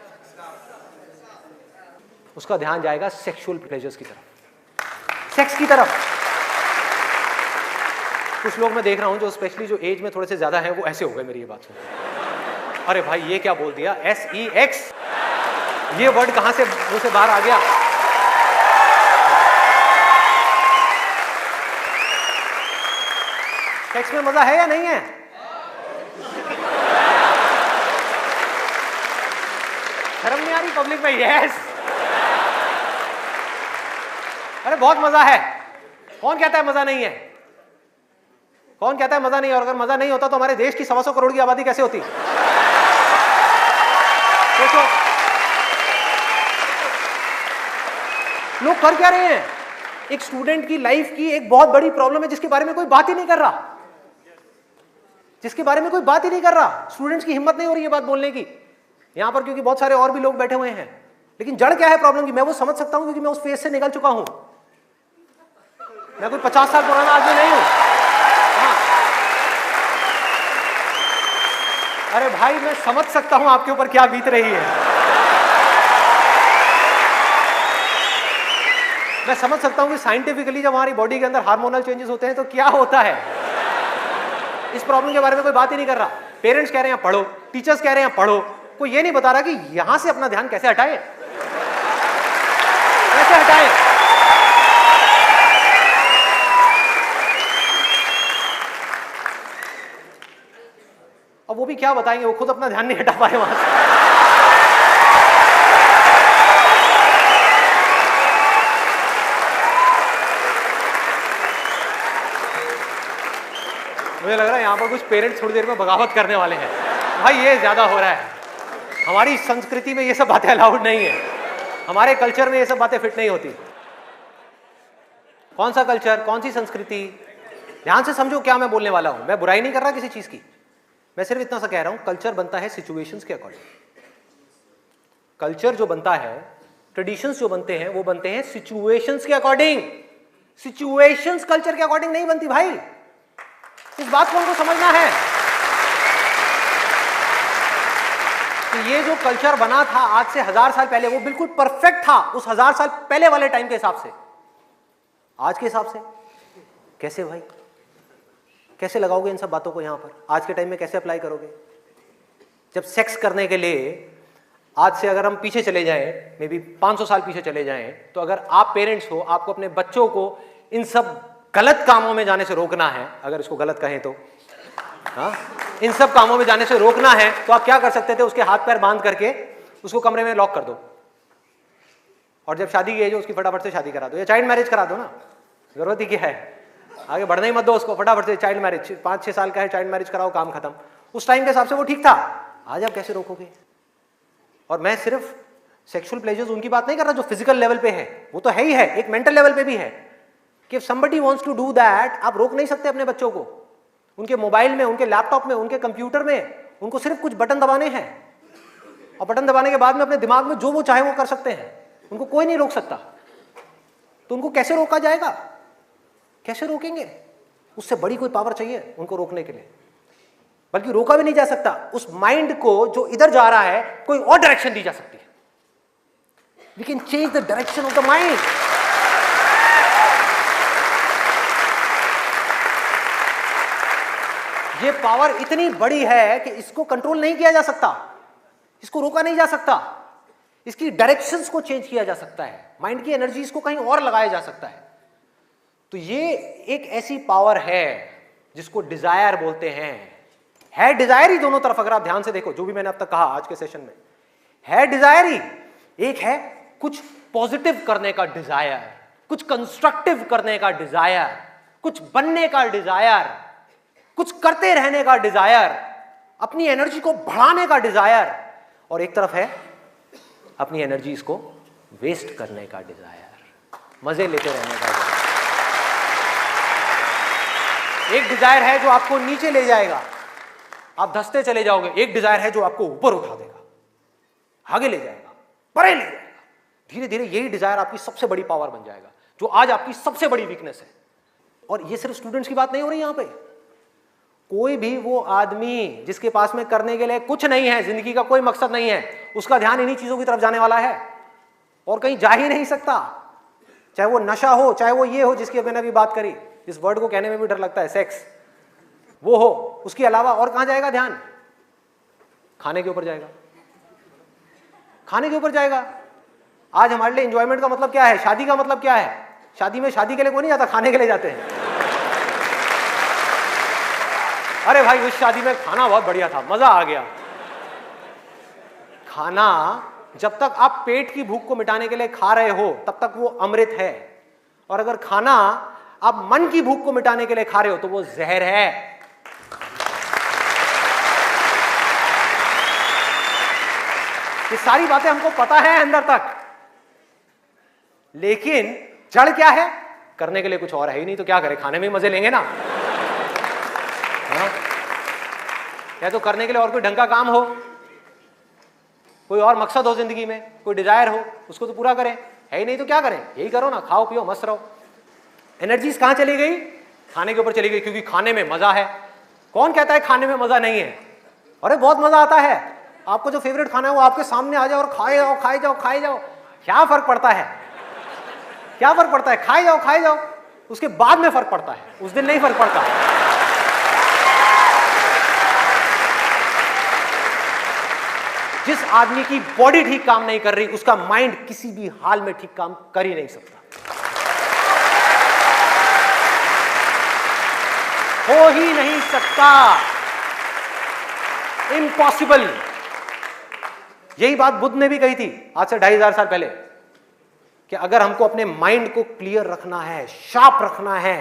उसका ध्यान जाएगा सेक्सुअल प्लेजर्स की तरफ, सेक्स की तरफ। कुछ लोग मैं देख रहा हूं जो स्पेशली जो एज में थोड़े से ज्यादा है, वो ऐसे हो गए मेरी ये बात सुन। अरे भाई ये क्या बोल दिया? SEX, ये वर्ड कहां से मुंह से बाहर आ गया? सेक्स में मजा है या नहीं है? शर्म नहीं आ रही पब्लिक में? यस, अरे बहुत मजा है। कौन कहता है मजा नहीं है? कौन कहता है मजा नहीं है? और अगर मजा नहीं होता तो हमारे देश की 125 करोड़ की आबादी कैसे होती? सोचो, लोग कर क्या रहे हैं? एक स्टूडेंट की लाइफ की एक बहुत बड़ी प्रॉब्लम है जिसके बारे में कोई बात ही नहीं कर रहा, जिसके बारे में कोई बात ही नहीं कर रहा। स्टूडेंट्स की हिम्मत नहीं हो रही है बात बोलने की यहां पर, क्योंकि बहुत सारे और भी लोग बैठे हुए हैं। लेकिन जड़ क्या है प्रॉब्लम की? मैं वो समझ सकता हूं, क्योंकि मैं उस फेज से निकल चुका हूं। मैं कोई 50 साल पुराना आदमी नहीं हूं। हाँ। अरे भाई मैं समझ सकता हूं आपके ऊपर क्या बीत रही है। मैं समझ सकता हूं कि साइंटिफिकली जब हमारी बॉडी के अंदर हार्मोनल चेंजेस होते हैं तो क्या होता है। इस प्रॉब्लम के बारे में कोई बात ही नहीं कर रहा। पेरेंट्स कह रहे हैं पढ़ो, टीचर्स कह रहे हैं पढ़ो, कोई ये नहीं बता रहा कि यहां से अपना ध्यान कैसे हटाए, कैसे हटाए। अब वो भी क्या बताएंगे, वो खुद अपना ध्यान नहीं हटा पाए वहां से। मुझे लग रहा है यहां पर कुछ पेरेंट्स थोड़ी देर में बगावत करने वाले हैं। भाई ये ज्यादा हो रहा है। हमारी संस्कृति में ये सब बातें अलाउड नहीं है, हमारे कल्चर में ये सब बातें फिट नहीं होती। कौन सा कल्चर, कौन सी संस्कृति? ध्यान से समझो क्या मैं बोलने वाला हूं। मैं बुराई नहीं कर रहा किसी चीज की, मैं सिर्फ इतना सा कह रहा हूं, कल्चर बनता है सिचुएशंस के अकॉर्डिंग। कल्चर जो बनता है, ट्रेडिशंस जो बनते हैं, वो बनते हैं सिचुएशंस के अकॉर्डिंग। सिचुएशंस कल्चर के अकॉर्डिंग नहीं बनती भाई, इस बात को उनको समझना है कि ये जो कल्चर बना था आज से 1000 साल पहले वो बिल्कुल परफेक्ट था उस 1000 साल पहले वाले टाइम के हिसाब से। आज के हिसाब से कैसे भाई, कैसे लगाओगे इन सब बातों को यहां पर, आज के टाइम में कैसे अप्लाई करोगे? जब सेक्स करने के लिए आज से अगर हम पीछे चले जाएं, मे बी 500 साल पीछे चले जाएं, तो अगर आप पेरेंट्स हो, आपको अपने बच्चों को इन सब गलत कामों में जाने से रोकना है, अगर इसको गलत कहें तो, हाँ, इन सब कामों में जाने से रोकना है, तो आप क्या कर सकते थे? उसके हाथ पैर बांध करके उसको कमरे में लॉक कर दो, और जब शादी की एज हो उसकी फटाफट से शादी करा दो, या चाइल्ड मैरिज करा दो ना, जरूरत ही क्या है, आगे बढ़ने ही मत दो उसको, फटाफट से चाइल्ड मैरिज, 5-6 साल का है, चाइल्ड मैरिज कराओ, काम खत्म। उस टाइम के हिसाब से वो ठीक था, आज आप कैसे रोकोगे? और मैं सिर्फ सेक्सुअल प्लेजर्स उनकी बात नहीं कर रहा जो फिजिकल लेवल पे है, वो तो है ही है, एक मेंटल लेवल पे भी है कि somebody wants to do that, आप रोक नहीं सकते अपने बच्चों को। उनके मोबाइल में, उनके लैपटॉप में, उनके कंप्यूटर में उनको सिर्फ कुछ बटन दबाने हैं, और बटन दबाने के बाद में अपने दिमाग में जो वो चाहे वो कर सकते हैं, उनको कोई नहीं रोक सकता। तो उनको कैसे रोका जाएगा? कैसे रोकेंगे? उससे बड़ी कोई पावर चाहिए उनको रोकने के लिए, बल्कि रोका भी नहीं जा सकता। उस माइंड को जो इधर जा रहा है कोई और डायरेक्शन दी जा सकती है। We can change the direction of the mind. ये पावर इतनी बड़ी है कि इसको कंट्रोल नहीं किया जा सकता, इसको रोका नहीं जा सकता, इसकी डायरेक्शंस को चेंज किया जा सकता है, माइंड की एनर्जीज को कहीं और लगाया जा सकता है। तो ये एक ऐसी पावर है जिसको डिजायर बोलते हैं। है डिजायर ही दोनों तरफ, अगर आप ध्यान से देखो जो भी मैंने अब तक कहा आज के सेशन में, है डिजायर ही। एक है कुछ पॉजिटिव करने का डिजायर, कुछ कंस्ट्रक्टिव करने का डिजायर, कुछ बनने का डिजायर, कुछ करते रहने का डिजायर, अपनी एनर्जी को बढ़ाने का डिजायर, और एक तरफ है अपनी एनर्जी इसको वेस्ट करने का डिजायर, मजे लेते रहने का डिजायर। एक डिजायर है जो आपको नीचे ले जाएगा, आप धंसते चले जाओगे। एक डिजायर है जो आपको ऊपर उठा देगा, आगे ले जाएगा, परे ले जाएगा। धीरे धीरे यही डिजायर आपकी सबसे बड़ी पावर बन जाएगा, जो आज आपकी सबसे बड़ी वीकनेस है। और ये सिर्फ स्टूडेंट्स की बात नहीं हो रही यहां पे, कोई भी वो आदमी जिसके पास में करने के लिए कुछ नहीं है, जिंदगी का कोई मकसद नहीं है, उसका ध्यान इन्हीं चीजों की तरफ जाने वाला है और कहीं जा ही नहीं सकता। चाहे वो नशा हो, चाहे वो ये हो जिसकी मैंने अभी बात करी, इस वर्ड को कहने में भी डर लगता है, सेक्स, वो हो, उसके अलावा और कहां जाएगा ध्यान? खाने के ऊपर जाएगा, खाने के ऊपर जाएगा। आज हमारे लिए एंजॉयमेंट का मतलब क्या है? शादी का मतलब क्या है? शादी में शादी के लिए कोई नहीं जाता, खाने के लिए जाते हैं। अरे भाई उस शादी में खाना बहुत बढ़िया था, मजा आ गया। खाना जब तक आप पेट की भूख को मिटाने के लिए खा रहे हो तब तक वो अमृत है, और अगर खाना आप मन की भूख को मिटाने के लिए खा रहे हो तो वो जहर है। ये सारी बातें हमको पता है अंदर तक, लेकिन जड़ क्या है? करने के लिए कुछ और है ही नहीं, तो क्या करें? खाने में मजे लेंगे ना। हाँ? या तो करने के लिए और कोई ढंग का काम हो, कोई और मकसद हो जिंदगी में, कोई डिजायर हो, उसको तो पूरा करें। है ही नहीं तो क्या करें? यही करो ना, खाओ पियो मस्त रहो। एनर्जीज कहां चली गई? खाने के ऊपर चली गई, क्योंकि खाने में मजा है। कौन कहता है खाने में मजा नहीं है? अरे बहुत मजा आता है। आपको जो फेवरेट खाना है वो आपके सामने आ जाओ और खाए जाओ, खाए जाओ, खाए जाओ। क्या फर्क पड़ता है? क्या फर्क पड़ता है? खाए जाओ, खाए जाओ। उसके बाद में फर्क पड़ता है, उस दिन नहीं फर्क पड़ता। जिस आदमी की बॉडी ठीक काम नहीं कर रही, उसका माइंड किसी भी हाल में ठीक काम कर ही नहीं सकता, हो ही नहीं सकता, इम्पॉसिबल। यही बात बुद्ध ने भी कही थी आज से 2500 साल पहले, कि अगर हमको अपने माइंड को क्लियर रखना है, शार्प रखना है,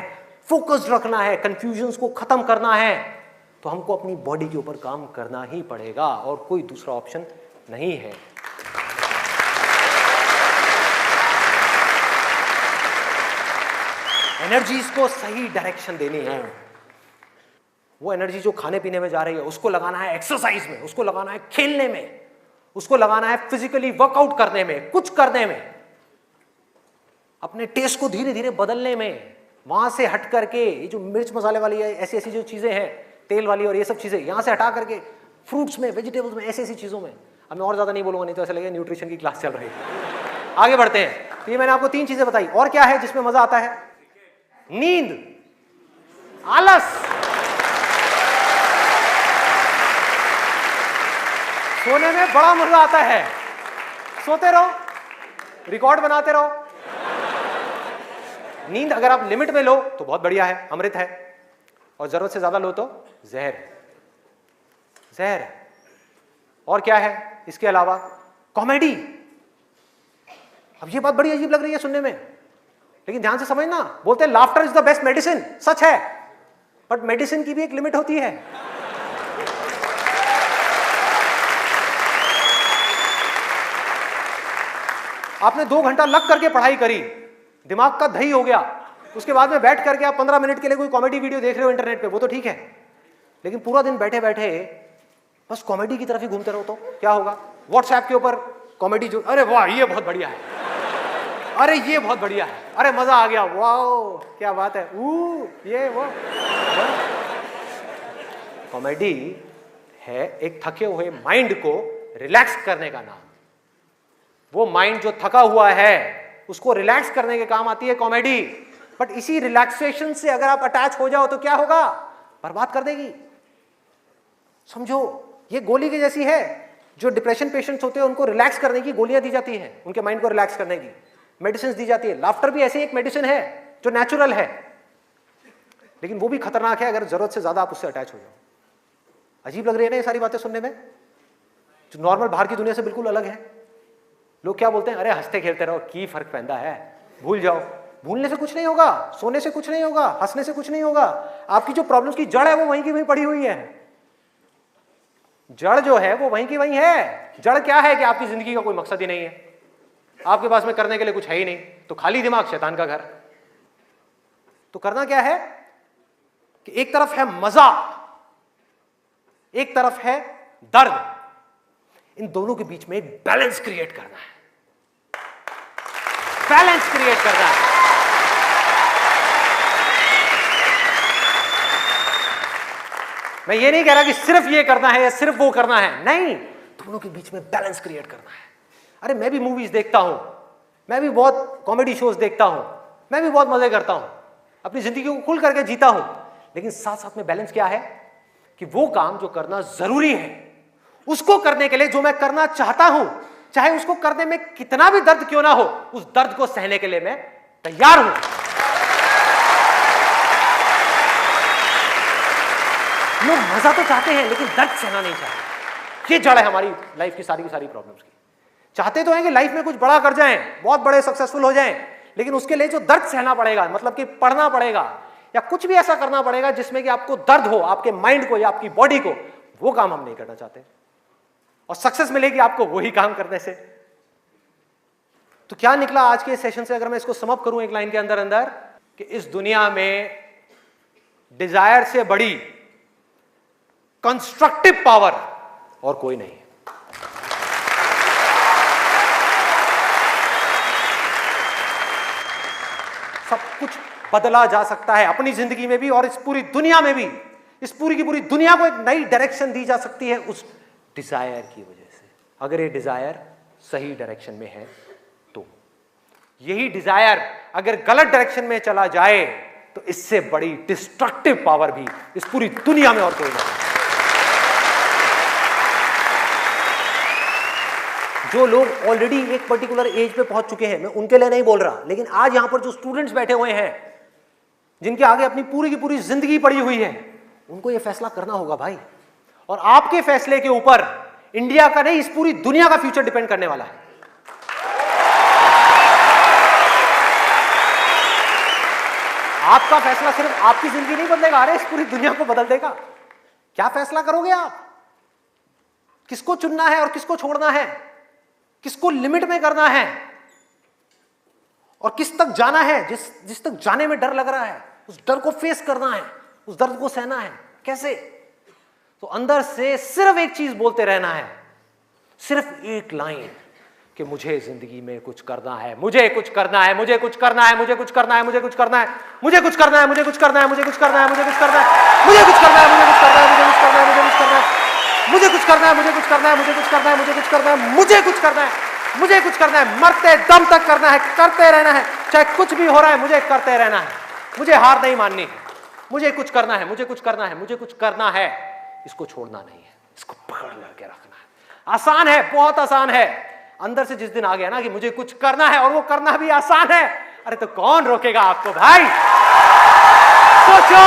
फोकस्ड रखना है, कंफ्यूजन्स को खत्म करना है, तो हमको अपनी बॉडी के ऊपर काम करना ही पड़ेगा, और कोई दूसरा ऑप्शन नहीं है। एनर्जीज को सही डायरेक्शन देनी है। वो एनर्जी जो खाने पीने में जा रही है उसको लगाना है एक्सरसाइज में, उसको लगाना है खेलने में, उसको लगाना है फिजिकली वर्कआउट करने में, कुछ करने में। अपने टेस्ट को धीरे धीरे बदलने में, वहां से हट करके ये जो मिर्च मसाले वाली ऐसी ऐसी जो चीजें हैं, तेल वाली और ये सब चीजें, यहां से हटा करके फ्रूट्स में, वेजिटेबल्स में, ऐसी ऐसी चीजों में। अब मैं और ज्यादा नहीं बोलूंगा, नहीं तो ऐसा लगेगा न्यूट्रिशन की क्लास चल रही है। आगे बढ़ते हैं। तो ये मैंने आपको 3 चीजें बताई। और क्या है जिसमें मजा आता है? नींद, आलस। सोने में बड़ा मजा आता है, सोते रहो, रिकॉर्ड बनाते रहो। नींद अगर आप लिमिट में लो तो बहुत बढ़िया है, अमृत है, और जरूरत से ज्यादा लो तो जहर है, जहर है। और क्या है इसके अलावा? कॉमेडी। अब ये बात बड़ी अजीब लग रही है सुनने में, लेकिन ध्यान से समझना, बोलते हैं laughter is the best medicine. सच है, बट मेडिसिन की भी एक लिमिट होती है। आपने 2 घंटा लग करके पढ़ाई करी, दिमाग का दही हो गया, उसके बाद में बैठ करके आप 15 मिनट के लिए कोई कॉमेडी वीडियो देख रहे हो इंटरनेट पे, वो तो ठीक है, लेकिन पूरा दिन बैठे बैठे बस कॉमेडी की तरफ ही घूमते रहो तो क्या होगा? व्हाट्सएप के ऊपर कॉमेडी जो, अरे वाह ये बहुत बढ़िया है, अरे ये बहुत बढ़िया है, अरे मजा आ गया, वाह क्या बात है, ये वो। कॉमेडी है एक थके हुए माइंड को रिलैक्स करने का नाम। वो माइंड जो थका हुआ है उसको रिलैक्स करने के काम आती है कॉमेडी। बट इसी रिलैक्सेशन से अगर आप अटैच हो जाओ तो क्या होगा? बर्बाद कर देगी। समझो ये गोली की जैसी है। जो डिप्रेशन पेशेंट्स होते हैं उनको रिलैक्स करने की गोलियां दी जाती हैं, उनके माइंड को रिलैक्स करने की मेडिसिन दी जाती है। लाफ्टर भी ऐसी एक मेडिसिन है जो नेचुरल है, लेकिन वो भी खतरनाक है अगर जरूरत से ज्यादा आप उससे अटैच हो जाओ। अजीब लग रही है ना ये सारी बातें सुनने में, जो नॉर्मल बाहर की दुनिया से बिल्कुल अलग है। लोग क्या बोलते हैं? अरे हंसते खेलते रहो, की फर्क पैदा है, भूल जाओ। भूलने से कुछ नहीं होगा, सोने से कुछ नहीं होगा, हंसने से कुछ नहीं होगा। आपकी जो प्रॉब्लम्स की जड़ है वो वहीं की वहीं पड़ी हुई है। जड़ जो है वो वहीं की वहीं है। जड़ क्या है कि आपकी जिंदगी का कोई मकसद ही नहीं है, आपके पास में करने के लिए कुछ है ही नहीं, तो खाली दिमाग शैतान का घर। तो करना क्या है कि एक तरफ है मजा, एक तरफ है दर्द, इन दोनों के बीच में एक बैलेंस क्रिएट करना है। बैलेंस क्रिएट करना है। मैं ये नहीं कह रहा कि सिर्फ ये करना है या सिर्फ वो करना है, नहीं, दोनों के बीच में बैलेंस क्रिएट करना है। अरे मैं भी मूवीज देखता हूं, मैं भी बहुत कॉमेडी शोज देखता हूं, मैं भी बहुत मजे करता हूं, अपनी जिंदगी को खुल करके जीता हूं, लेकिन साथ साथ में बैलेंस क्या है कि वो काम जो करना जरूरी है उसको करने के लिए जो मैं करना चाहता हूं, चाहे उसको करने में कितना भी दर्द क्यों ना हो, उस दर्द को सहने के लिए मैं तैयार हूं। लोग मजा तो चाहते हैं लेकिन दर्द सहना नहीं चाहते। ये जड़ है हमारी लाइफ की सारी प्रॉब्लम्स की। चाहते तो हैं कि लाइफ में कुछ बड़ा कर जाएं, बहुत बड़े सक्सेसफुल हो जाएं, लेकिन उसके लिए जो दर्द सहना पड़ेगा, मतलब कि पढ़ना पड़ेगा या कुछ भी ऐसा करना पड़ेगा जिसमें कि आपको दर्द हो, आपके माइंड को या आपकी बॉडी को, वो काम हम नहीं करना चाहते। और सक्सेस मिलेगी आपको वही काम करने से। तो क्या निकला आज के सेशन से, अगर मैं इसको समअप करूं एक लाइन के अंदर अंदर, कि इस दुनिया में डिजायर से बड़ी कंस्ट्रक्टिव पावर और कोई नहीं। सब कुछ बदला जा सकता है अपनी जिंदगी में भी और इस पूरी दुनिया में भी। इस पूरी की पूरी दुनिया को एक नई डायरेक्शन दी जा सकती है उस डिजायर की वजह से, अगर ये डिजायर सही डायरेक्शन में है तो। यही डिजायर अगर गलत डायरेक्शन में चला जाए तो इससे बड़ी डिस्ट्रक्टिव पावर भी इस पूरी दुनिया में और कोई नहीं। जो लोग ऑलरेडी एक पर्टिकुलर एज पे पहुंच चुके हैं, मैं उनके लिए नहीं बोल रहा, लेकिन आज यहां पर जो स्टूडेंट्स बैठे हुए हैं जिनके आगे अपनी पूरी की पूरी जिंदगी पड़ी हुई है, उनको यह फैसला करना होगा भाई। और आपके फैसले के ऊपर इंडिया का नहीं, इस पूरी दुनिया का फ्यूचर डिपेंड करने वाला है। आपका फैसला सिर्फ आपकी जिंदगी नहीं बदलेगा, अरे इस पूरी दुनिया को बदल देगा। क्या फैसला करोगे आप? किसको चुनना है और किसको छोड़ना है, किसको लिमिट में करना है और किस तक जाना है। जिस तक जाने में डर लग रहा है उस डर को फेस करना है, उस दर्द को सहना है। कैसे? तो अंदर से सिर्फ एक चीज बोलते रहना है, सिर्फ एक लाइन, कि मुझे जिंदगी में कुछ करना है, मुझे कुछ करना है, मुझे कुछ करना है, मुझे कुछ करना है, मुझे कुछ करना है, मुझे कुछ करना है, मुझे कुछ करना है, मुझे कुछ करना है, मुझे कुछ करना है, मुझे कुछ करना है, मुझे कुछ करना है, मुझे कुछ करना है, मुझे कुछ करना है, मुझे कुछ करना है, मुझे कुछ करना है, मुझे कुछ करना है, मुझे कुछ करना है, मुझे कुछ करना है, मुझे कुछ करना है, मरते दम तक करना है, करते रहना है, चाहे कुछ भी हो रहा है, मुझे करते रहना है, मुझे हार नहीं माननी, मुझे कुछ करना है, मुझे कुछ करना है, मुझे कुछ करना है, इसको छोड़ना नहीं है, इसको पकड़ करके रखना है। आसान है, बहुत आसान है। अंदर से जिस दिन आ गया ना कि मुझे कुछ करना है और वो करना भी आसान है, अरे तो कौन रोकेगा आपको भाई? सोचो,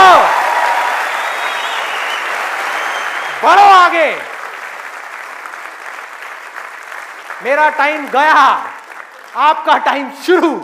बढ़ो आगे। मेरा टाइम गया, आपका टाइम शुरू।